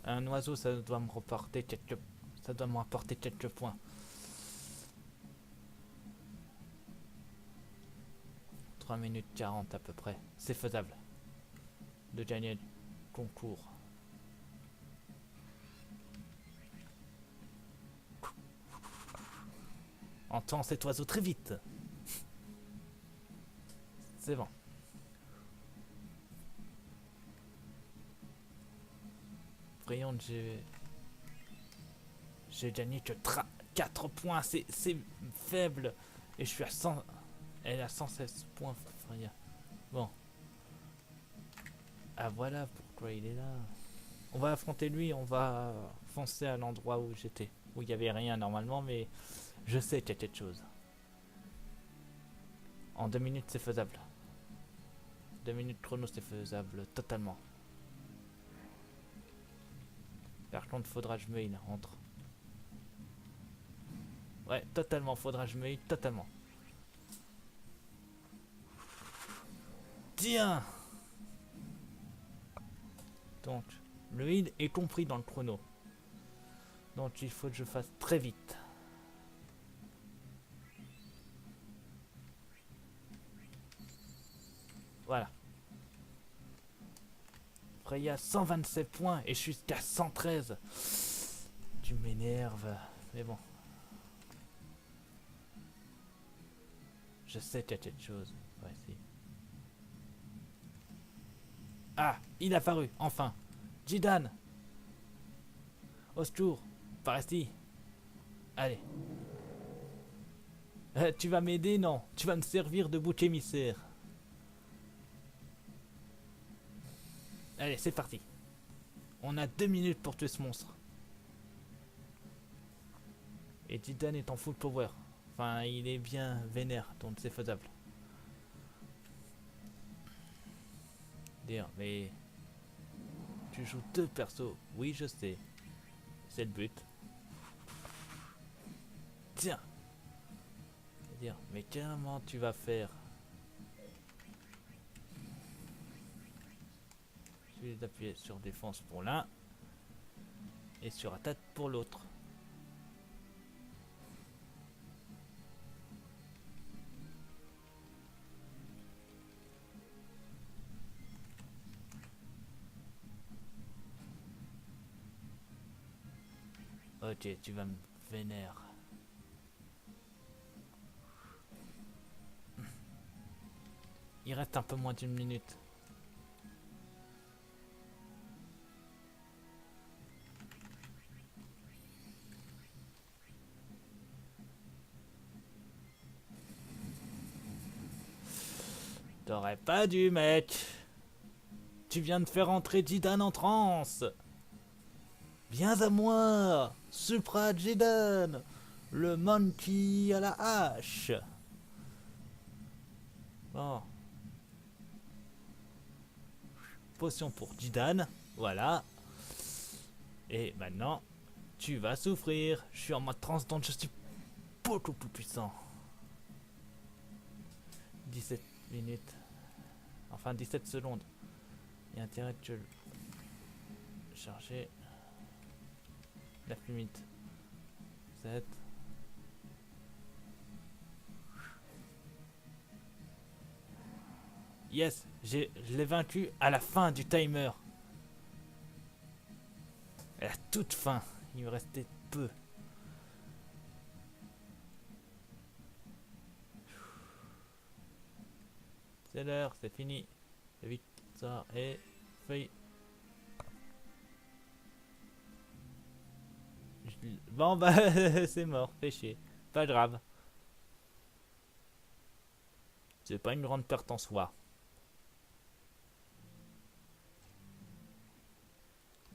Un oiseau, ça doit me rapporter quelques... Ça doit me rapporter quelques points. 3 minutes 40 à peu près. C'est faisable. De gagner le concours. Entends cet oiseau très vite. C'est bon. Voyons, j'ai gagné que 4 points. C'est faible. Et je suis à 100... Elle a 116 points, Freya. Bon. Ah voilà pourquoi il est là. On va affronter lui, on va foncer à l'endroit où j'étais. Où il n'y avait rien normalement, mais je sais qu'il y a quelque chose. En 2 minutes c'est faisable. 2 minutes chrono c'est faisable totalement. Par contre faudra que je me heal entre. Ouais, totalement, faudra que je me heal totalement. Tiens. Donc, le heal est compris dans le chrono. Donc il faut que je fasse très vite. Voilà. Freya 127 points et je suis qu'à 113. Tu m'énerves. Mais bon. Je sais qu'il y a quelque chose. Ouais, si. Ah, il a apparu, enfin. Jidan. Au secours. Par ici. Allez. Tu vas m'aider, non? Tu vas me servir de bouc émissaire. Allez, c'est parti. On a 2 minutes pour tuer ce monstre. Et Jidan est en full power. Enfin, il est bien vénère, donc c'est faisable. Dire, mais... Tu joues 2 persos. Oui, je sais. C'est le but. Tiens. Dire, mais comment tu vas faire? Je vais appuyer sur défense pour l'un. Et sur attaque pour l'autre. Ok, tu vas me vénérer. Il reste un peu moins d'1 minute. T'aurais pas dû, mec. Tu viens de faire entrer Jidan en transe. Viens à moi, Supra Jidan, le monkey à la hache. Bon. Potion pour Jidan, voilà. Et maintenant, tu vas souffrir. Je suis en mode trans, donc je suis beaucoup plus puissant. 17 minutes. Enfin, 17 secondes. Il y a intérêt que je le charger. 9 minutes. 7. Yes, je l'ai vaincu à la fin du timer. À la toute fin. Il me restait peu. C'est l'heure, c'est fini. La victoire est faite. Bon bah c'est mort, fait chier. Pas grave. C'est pas une grande perte en soi.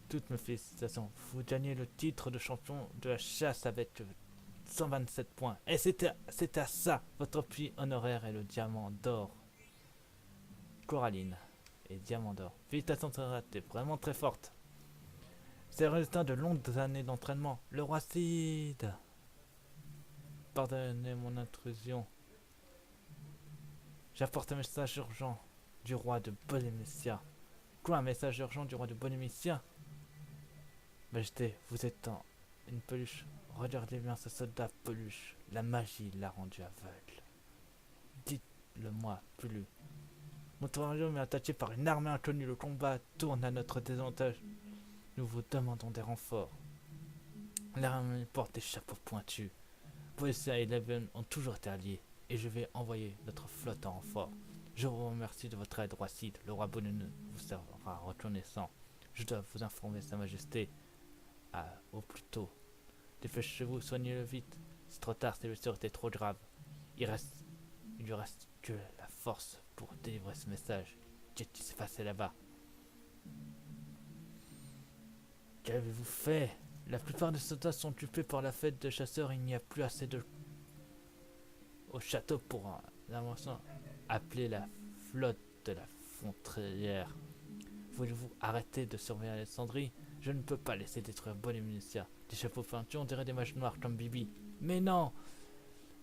Toutes mes félicitations. Vous gagnez le titre de champion de la chasse avec 127 points. Et c'était à ça. Votre prix honoraire est le diamant d'or. Coraline et diamant d'or. Félicitations, t'es vraiment très forte. C'est le résultat de longues années d'entraînement. Le roi Cid. Pardonnez mon intrusion. J'apporte un message urgent du roi de Bonémissia. Quoi, un message urgent du roi de Bonémissia? Majesté, vous êtes une peluche. Regardez bien ce soldat peluche. La magie l'a rendu aveugle. Dites-le moi, plus. Notre royaume est attaqué par une armée inconnue. Le combat tourne à notre désavantage. Nous vous demandons des renforts. L'armée porte des chapeaux pointus. Boessia et Leven ont toujours été alliés, et je vais envoyer notre flotte en renfort. Je vous remercie de votre aide, roi Cid. Le roi Bonne vous sera reconnaissant. Je dois vous informer, Sa Majesté, au plus tôt. Dépêchez-vous, soignez-le vite. C'est trop tard, ses blessures étaient trop graves. Il lui reste que la force pour délivrer ce message. Qu'est-ce qui s'est passé là-bas? Qu'avez-vous fait? La plupart des soldats sont occupés par la fête de chasseurs. Il n'y a plus assez de au château pour appeler la flotte de la Fontrière. Voulez-vous arrêter de surveiller Alexandrie? Je ne peux pas laisser détruire Bonémissia. Des chapeaux peintus, on dirait des mages noirs comme Bibi. Mais non!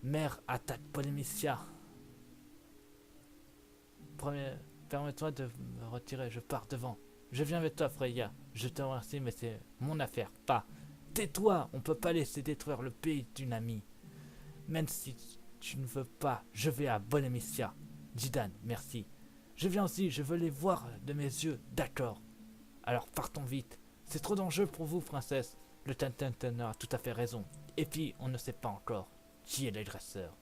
Mère attaque Bonémissia. Permets-moi de me retirer, je pars devant. Je viens avec toi, Freya. Je te remercie, mais c'est mon affaire, pas. Tais-toi, on peut pas laisser détruire le pays d'une amie. Même si tu ne veux pas, je vais à Bonémissia. Jidan, merci. Je viens aussi, je veux les voir de mes yeux, d'accord. Alors partons vite. C'est trop dangereux pour vous, princesse. Le Tintin a tout à fait raison. Et puis, on ne sait pas encore qui est l'agresseur.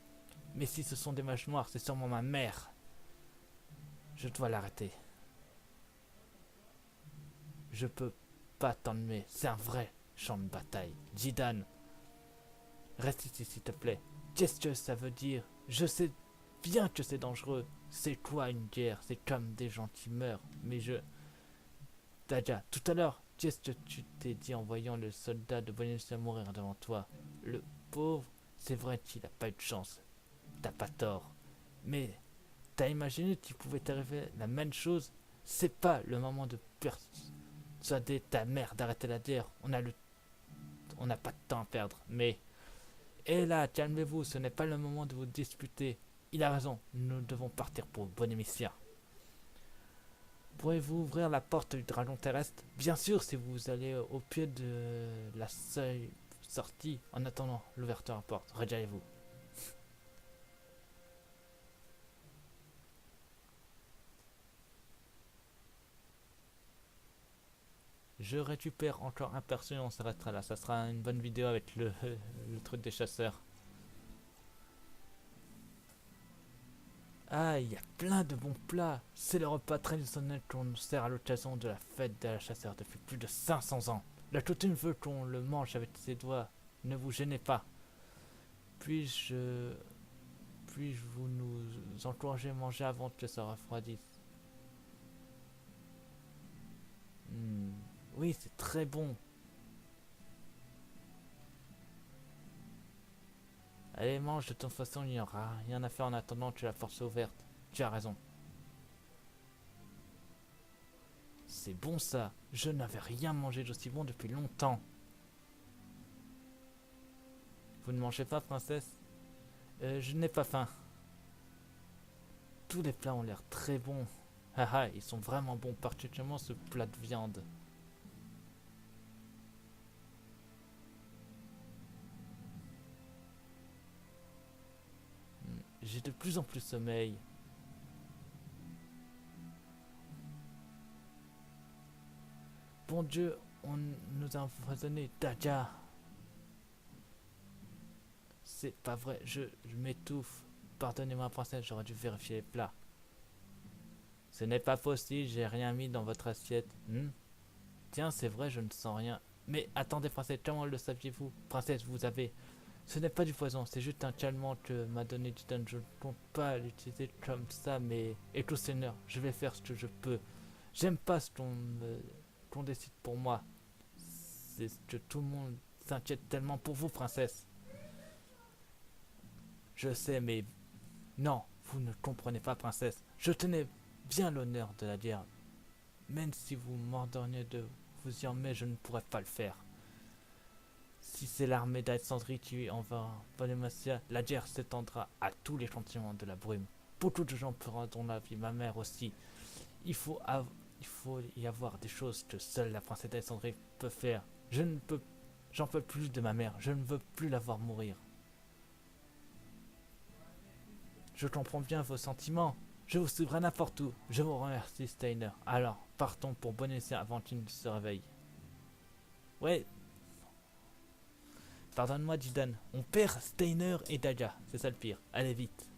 Mais si ce sont des mages noirs, c'est sûrement ma mère. Je dois l'arrêter. Je peux pas t'ennuyer, c'est un vrai champ de bataille. Jidan, reste ici s'il te plaît. Qu'est-ce que ça veut dire? Je sais bien que c'est dangereux. C'est quoi une guerre? C'est comme des gens qui meurent. Mais Daja, tout à l'heure, qu'est-ce que tu t'es dit en voyant le soldat de Bonémissia mourir devant toi? Le pauvre, c'est vrai qu'il n'a pas eu de chance. T'as pas tort. Mais t'as imaginé qu'il pouvait t'arriver la même chose? C'est pas le moment de persuader ta mère d'arrêter la guerre. On n'a pas de temps à perdre. Mais, hé là, calmez-vous, ce n'est pas le moment de vous disputer. Il a raison, nous devons partir pour Bonémissia. Pourriez-vous ouvrir la porte du dragon terrestre? Bien sûr, si vous allez au pied de la seuil sortie. En attendant l'ouverture à la porte, retirez-vous. Je récupère encore un perso et on s'arrêtera là. Ça sera une bonne vidéo avec le truc des chasseurs. Ah, il y a plein de bons plats. C'est le repas traditionnel qu'on nous sert à l'occasion de la fête de la chasseur depuis plus de 500 ans. La coutume veut qu'on le mange avec ses doigts. Ne vous gênez pas. Puis-je vous nous encourager à manger avant que ça refroidisse? Oui, c'est très bon. Allez, mange, de toute façon, il n'y aura rien à faire en attendant que la porte soit ouverte. Tu as raison. C'est bon ça. Je n'avais rien mangé d'aussi bon depuis longtemps. Vous ne mangez pas, princesse? Je n'ai pas faim. Tous les plats ont l'air très bons. Haha, ils sont vraiment bons, particulièrement ce plat de viande. J'ai de plus en plus sommeil. Bon Dieu, on nous a empoisonné. Daja. C'est pas vrai, je m'étouffe. Pardonnez-moi, princesse, j'aurais dû vérifier les plats. Ce n'est pas possible, j'ai rien mis dans votre assiette. Tiens, c'est vrai, je ne sens rien. Mais attendez, princesse, comment le saviez-vous? Princesse, vous avez... Ce n'est pas du poison, c'est juste un calmant que m'a donné Titan. Je ne compte pas l'utiliser comme ça, mais... Et tout seigneur, je vais faire ce que je peux. J'aime pas ce qu'on décide pour moi. C'est ce que tout le monde s'inquiète tellement pour vous, princesse. Je sais, mais... Non, vous ne comprenez pas, princesse. Je tenais bien l'honneur de la guerre. Même si vous m'ordonniez de vous y emmener, je ne pourrais pas le faire. Si c'est l'armée d'Alexandrie qui envahira Polymacia, la guerre s'étendra à tous les continents de la brume. Beaucoup de gens perdront la vie, ma mère aussi. Il faut y avoir des choses que seule la princesse d'Alexandrie peut faire. J'en peux plus de ma mère. Je ne veux plus la voir mourir. Je comprends bien vos sentiments. Je vous suivrai n'importe où. Je vous remercie, Steiner. Alors, partons pour bon escient avant qu'il ne se réveille. Ouais. Pardonne-moi, Jidan. On perd Steiner et Daja. C'est ça le pire. Allez vite.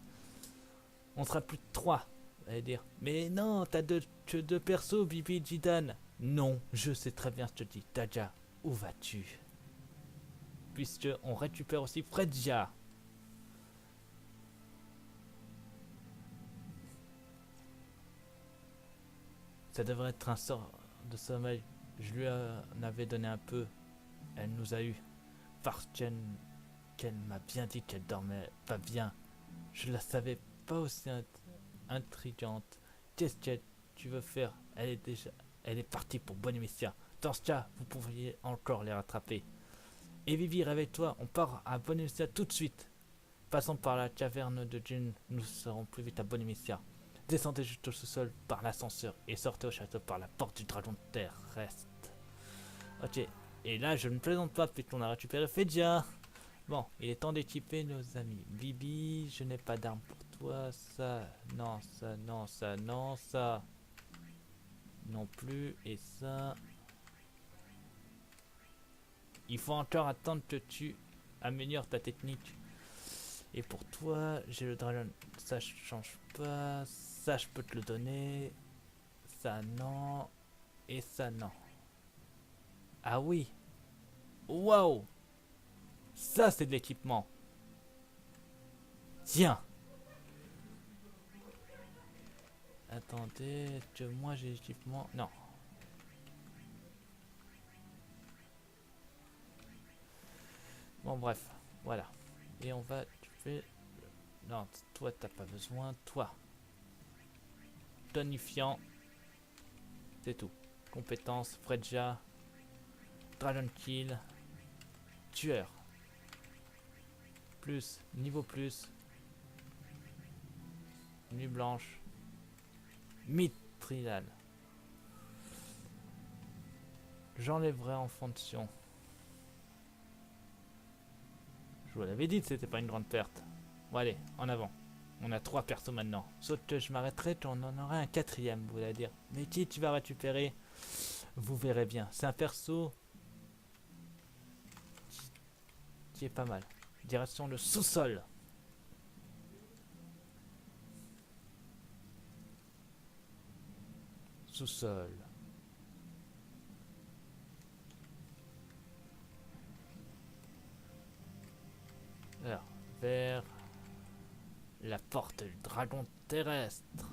On sera plus de 3. Allez dire. Mais non, t'as que deux persos, Bibi et Jidan. Non, je sais très bien ce que tu dis. Daja, où vas-tu? Puisque on récupère aussi Fredja. Ça devrait être un sort de sommeil. Je lui en avais donné un peu. Elle nous a eu. Parce qu'elle m'a bien dit qu'elle dormait pas bien. Je la savais pas aussi intrigante. Qu'est-ce que tu veux faire? Elle est partie pour Bonimissia. Dans ce cas, vous pourriez encore les rattraper. Et Vivi, réveille-toi, on part à Bonimissia tout de suite. Passons par la caverne de Jin, nous serons plus vite à Bonimissia. Descendez juste au sous-sol par l'ascenseur et sortez au château par la porte du dragon terrestre. Ok, et là je ne plaisante pas puisqu'on a récupéré Fedja. Bon, il est temps d'équiper nos amis. Bibi, je n'ai pas d'arme pour toi. Ça, non, ça, non, ça, non, ça. Non plus, et ça. Il faut encore attendre que tu améliores ta technique. Et pour toi, j'ai le dragon. Ça change pas. Ça, je peux te le donner. Ça, non. Et ça, non. Ah oui. Waouh. Ça, c'est de l'équipement. Tiens. Attendez, que moi j'ai l'équipement. Non. Bon, bref. Voilà. Et on va. Tu fais. Non, toi, t'as pas besoin. Toi. Tonifiant. C'est tout. Compétences. Fredja. Dragon Kill. Tueur. Plus. Niveau plus. Nuit blanche. Mithril. J'enlèverai en fonction. Je vous l'avais dit que c'était pas une grande perte. Bon allez, en avant. On a 3 persos maintenant. Sauf que je m'arrêterai quand on en aura un 4ème, vous allez dire. Mais qui tu vas récupérer? Vous verrez bien. C'est un perso qui est pas mal. Direction le sous-sol. Sous-sol. Alors, vers la porte du dragon terrestre.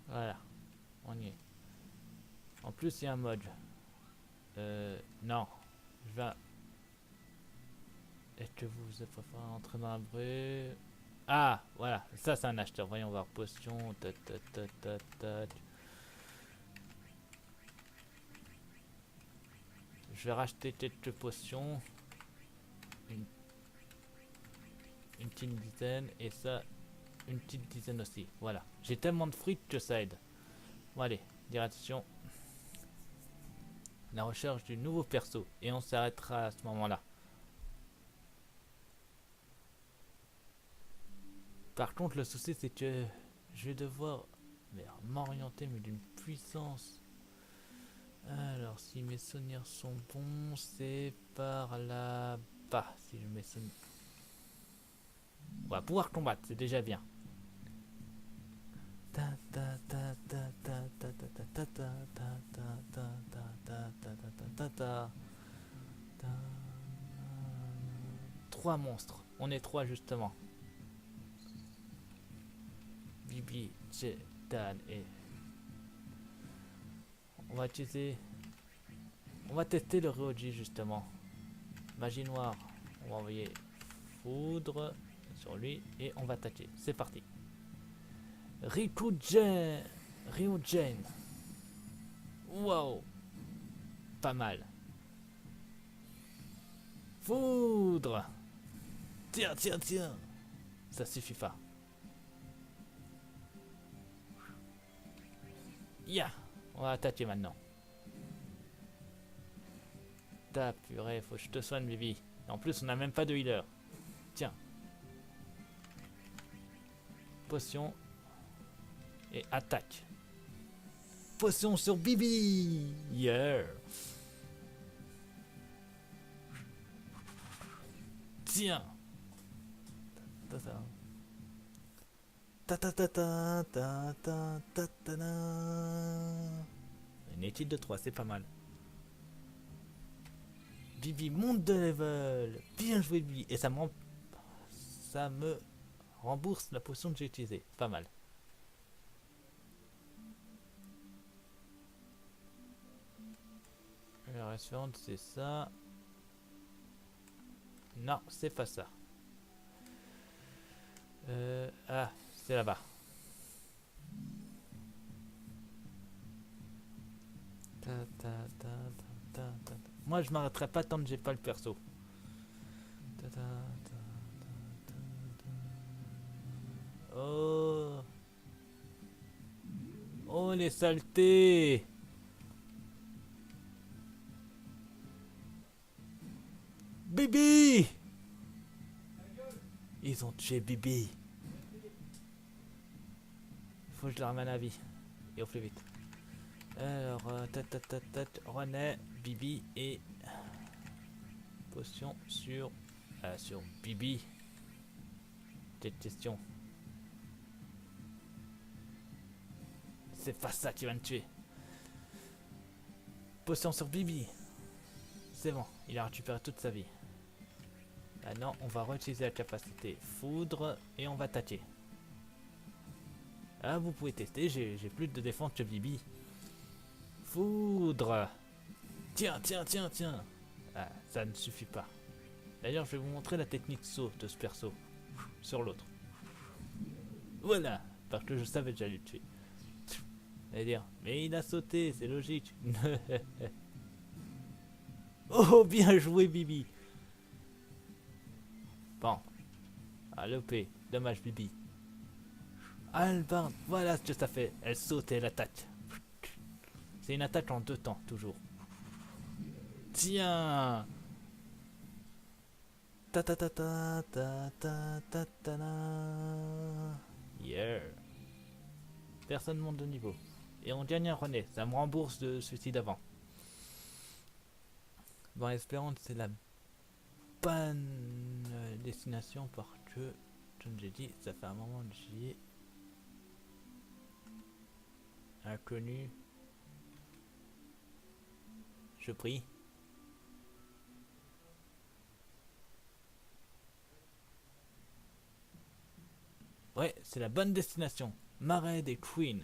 Voilà, on y est. En plus, il y a un mode. Non. Je vais... Est-ce que vous êtes préféré entrer dans la brume? Ah, voilà. Ça, c'est un acheteur. Voyons voir. Potion. Je vais racheter quelques potions. Une petite dizaine. Et ça, une petite dizaine aussi. Voilà. J'ai tellement de frites que ça aide. Bon, allez. Direction la recherche du nouveau perso. Et on s'arrêtera à ce moment-là. Par contre, le souci, c'est que je vais devoir m'orienter, mais d'une puissance. Alors, si mes souvenirs sont bons, c'est par là-bas. Si je mets souvenirs. On va pouvoir combattre, c'est déjà bien. Trois monstres. On est trois justement. Bibi, J, Dan et... On va utiliser... On va tester le Ryoji justement. Magie noire. On va envoyer foudre sur lui et on va attaquer. C'est parti. Ryujen. Wow. Pas mal. Foudre. Tiens. Ça suffit pas. Ya. On va attaquer maintenant. Ta purée, faut que je te soigne, Bibi. En plus, on n'a même pas de healer. Tiens. Potion. Et attaque. Potion sur Bibi. Yeah. Tiens. Une étude de 3, c'est pas mal. Bibi monte de level. Bien joué, Bibi. Et ça me rembourse la potion que j'ai utilisée. Pas mal. La référence, c'est ça. Non, c'est pas ça. Ah, c'est là-bas. Moi, je m'arrêterai pas tant que j'ai pas le perso. Oh. Oh, les saletés. Bibi. Ils ont tué Bibi. Faut que je le ramène à vie. Et au plus vite. Alors, René, Bibi et... Potion sur Bibi. Petite question. C'est pas ça qui va me tuer. Potion sur Bibi. C'est bon, il a récupéré toute sa vie. Maintenant, on va réutiliser la capacité foudre et on va attaquer. Ah, vous pouvez tester, j'ai plus de défense que Bibi. Foudre. Tiens. Ah, ça ne suffit pas. D'ailleurs, je vais vous montrer la technique saut de ce perso. Sur l'autre. Voilà. Parce que je savais que j'allais le tuer. Et dire, mais il a sauté, c'est logique. Oh, bien joué, Bibi. Bon. Ah, l'OP. Dommage, Bibi. Albarn, voilà ce que ça fait. Elle saute et elle attaque. C'est une attaque en 2 temps, toujours. Tiens. Yeah. Personne monte de niveau. Et on gagne un René. Ça me rembourse de celui-ci d'avant. Bon, espérons que c'est la bonne destination parce que, comme j'ai dit, ça fait un moment que j'y ai. Inconnu. Je prie. Ouais, c'est la bonne destination. Marais des Queens.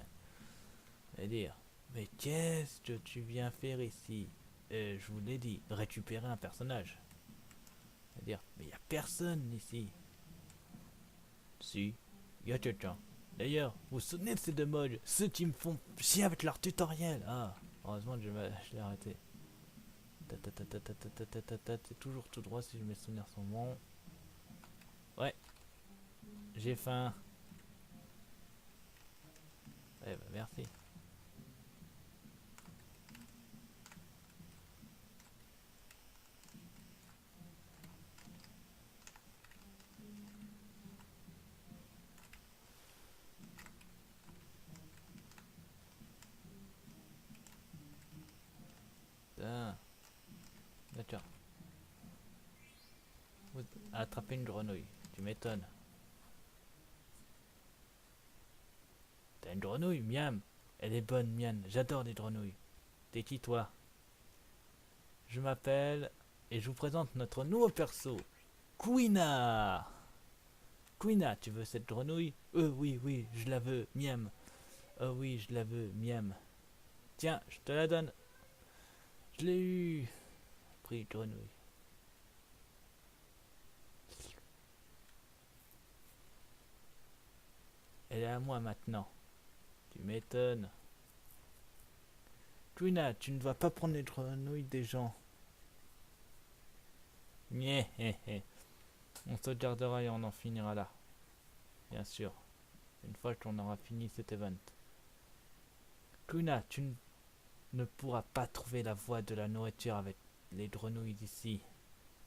Et dire, mais qu'est-ce que tu viens faire ici? Je vous l'ai dit, récupérer un personnage. Et dire, mais il n'y a personne ici. Si, il y a quelqu'un. D'ailleurs, vous vous souvenez de ces 2 mods, ceux qui me font chier avec leur tutoriel. Ah, heureusement que je l'ai arrêté. C'est toujours tout droit si mes souvenirs sont bons. Ouais, j'ai faim. Eh ben merci. attraper une grenouille. Tu m'étonnes. T'as une grenouille, miam. Elle est bonne, miam. J'adore les grenouilles. T'es qui, toi? Je m'appelle... Et je vous présente notre nouveau perso. Quina. Quina, tu veux cette grenouille? Oui, oui, je la veux, miam. Oh oui, je la veux, miam. Tiens, je te la donne. Je l'ai eu. Pris grenouille. Elle est à moi maintenant. Tu m'étonnes. Quina, tu ne vas pas prendre les grenouilles des gens. Nyeh, hé, hé. On se gardera et on en finira là. Bien sûr. Une fois qu'on aura fini cet event. Quina, tu ne pourras pas trouver la voie de la nourriture avec les grenouilles d'ici.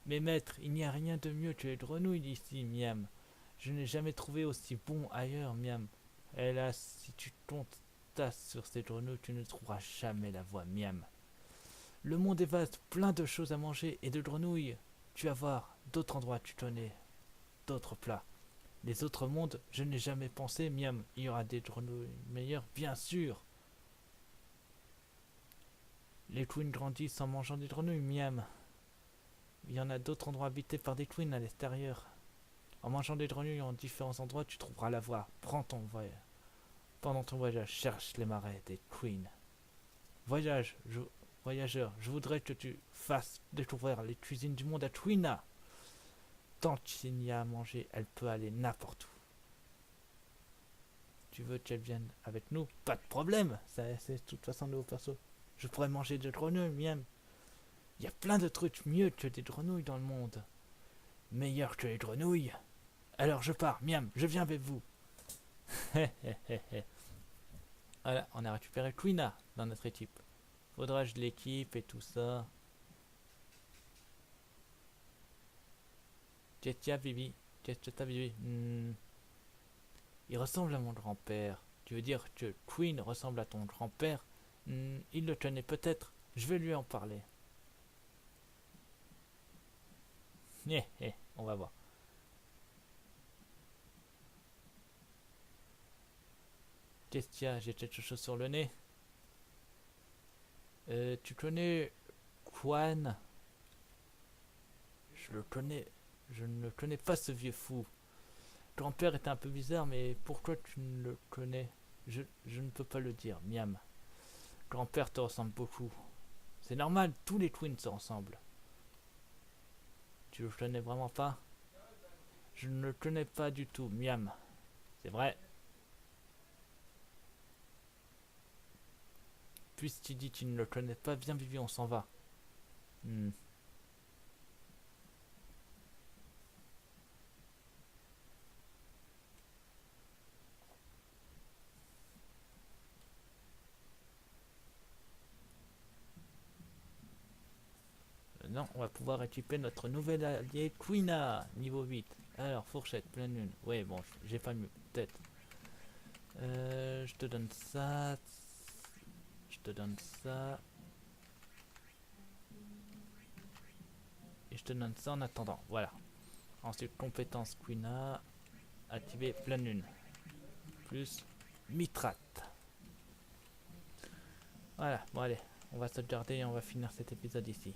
Mais maître, il n'y a rien de mieux que les grenouilles d'ici, miam. Je n'ai jamais trouvé aussi bon ailleurs, miam. Hélas, si tu comptes sur ces grenouilles, tu ne trouveras jamais la voie, miam. Le monde est vaste, plein de choses à manger et de grenouilles. Tu vas voir, d'autres endroits tu connais, d'autres plats. Les autres mondes, je n'ai jamais pensé, miam. Il y aura des grenouilles meilleures, bien sûr. Les queens grandissent en mangeant des grenouilles, miam. Il y en a d'autres endroits habités par des queens à l'extérieur. En mangeant des grenouilles en différents endroits, tu trouveras la voie. Prends ton voyage. Pendant ton voyage, cherche les marais des queens. Voyageur, je voudrais que tu fasses découvrir les cuisines du monde à Quina. Tant qu'il y a à manger, elle peut aller n'importe où. Tu veux qu'elle vienne avec nous? Pas de problème. C'est de toute façon nouveau perso. Je pourrais manger des grenouilles, miam. Il y a plein de trucs mieux que des grenouilles dans le monde. Meilleur que les grenouilles. Alors je pars, miam, je viens avec vous. Voilà, on a récupéré Quina dans notre équipe. Faudra que je l'équipe et tout ça. Qu'est-ce Bibi? Qu'est-ce que t'as, Bibi? Il ressemble à mon grand-père. Tu veux dire que Queen ressemble à ton grand-père? Il le connaît peut-être. Je vais lui en parler. On va voir. Qu'est-ce qu'il y a? J'ai quelque chose sur le nez. Tu connais Quan? Je le connais. Je ne le connais pas, ce vieux fou. Grand-père était un peu bizarre, mais pourquoi tu ne le connais? Je ne peux pas le dire, miam. Grand-père te ressemble beaucoup. C'est normal, tous les twins se ressemblent. Tu le connais vraiment pas? Je ne le connais pas du tout, miam. C'est vrai. Puisque tu dis que tu ne le connais pas, viens Vivi, on s'en va. Non, on va pouvoir équiper notre nouvel allié Quina, niveau 8. Alors, fourchette, pleine lune. Ouais, bon, j'ai pas mieux, peut-être. Je te donne ça. Je te donne ça. Et je te donne ça en attendant. Voilà. Ensuite, compétence Quina. Activer pleine lune. Plus mitrate. Voilà, bon allez. On va se garder et on va finir cet épisode ici.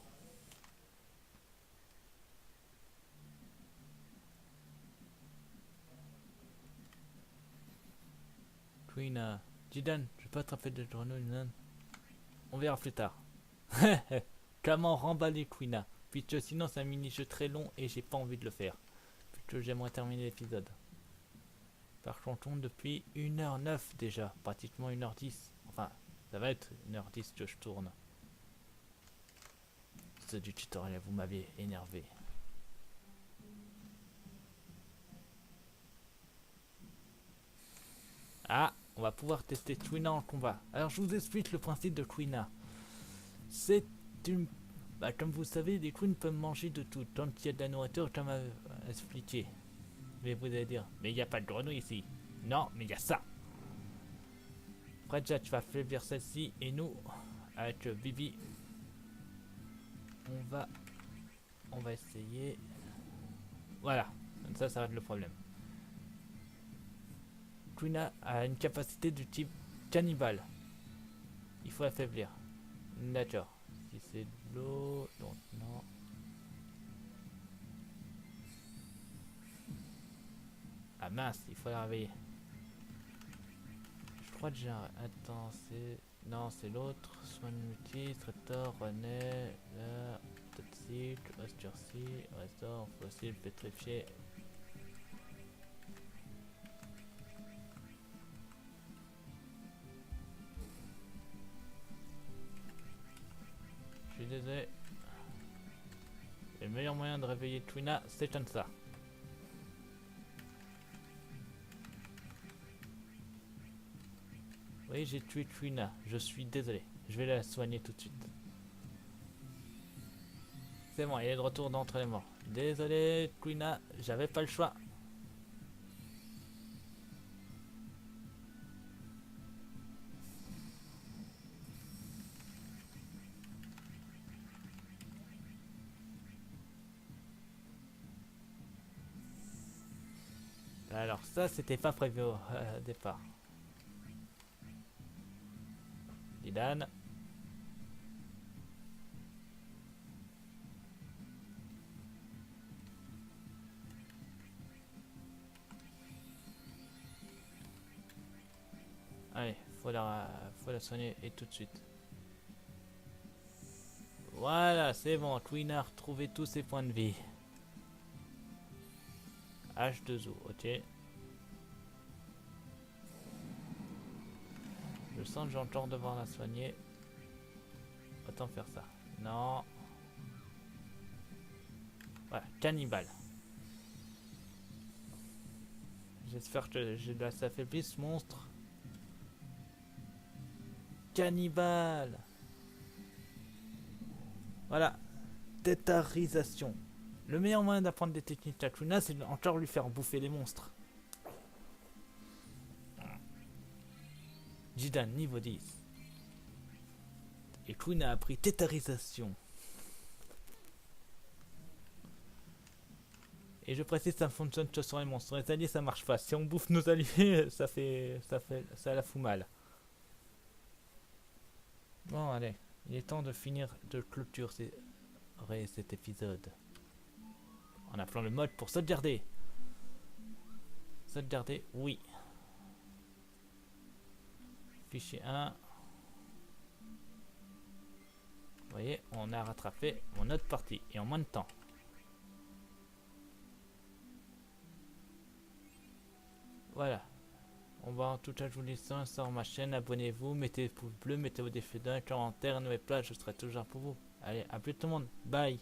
Quina. Jidan, je vais pas attraper de grenouilles, non? On verra plus tard. Comment remballer Quina? Puisque sinon c'est un mini-jeu très long et j'ai pas envie de le faire. Puisque j'aimerais terminer l'épisode. Par contre, depuis 1h09 déjà, pratiquement 1h10. Enfin, ça va être 1h10 que je tourne. Ce du tutoriel, vous m'avez énervé. Ah, on va pouvoir tester Quina en combat. Alors je vous explique le principe de Quina. C'est une... Bah, comme vous savez, les queens peuvent manger de tout. Tant qu'il y a de la nourriture, comme à expliquer. Mais vous allez dire, mais il n'y a pas de grenouille ici. Non, mais il y a ça. Fredja, tu vas affaiblir celle-ci. Et nous, avec Bibi, on va essayer. Voilà, comme ça règle le problème. Quina a une capacité du type cannibale. Il faut affaiblir. D'accord. Si c'est de l'eau, donc non. Ah mince, il faut la réveiller. Je crois que j'ai un... Attends, c'est... Non, c'est l'autre. Soin multi, traiteur, renaît, là, toxique, osturci, restaure, fossile, pétrifié. Je suis désolé. Le meilleur moyen de réveiller Twina, c'est comme ça. Oui, j'ai tué Twina. Je suis désolé. Je vais la soigner tout de suite. C'est bon, il est de retour d'entre les morts. Désolé, Twina, j'avais pas le choix. Alors ça, c'était pas prévu au départ. Dylan. Allez, faut la soigner et tout de suite. Voilà, c'est bon. Twina a retrouvé tous ses points de vie. H2O, ok. Je sens que j'ai encore devoir la soigner. Autant faire ça. Non. Voilà, cannibale. J'espère que j'ai de la s'affaiblir ce monstre. Cannibale. Voilà. Tétarisation. Le meilleur moyen d'apprendre des techniques à Twina, c'est encore lui faire bouffer les monstres. Jidan, niveau 10. Et Twina a appris tétarisation. Et je précise, ça fonctionne que sur les monstres. Les alliés, ça marche pas. Si on bouffe nos alliés, ça la fout mal. Bon, allez. Il est temps de finir de clôturer cet épisode. En appelant le mode pour sauvegarder. Sauvegarder, oui. Fichier 1. Vous voyez, on a rattrapé mon autre partie. Et en moins de temps. Voilà. On va en tout cas, je vous laisse ça sur ma chaîne. Abonnez-vous, mettez des pouces bleus, mettez vos défis d'un commentaire, nouvelle place, je serai toujours pour vous. Allez, à plus tout le monde. Bye.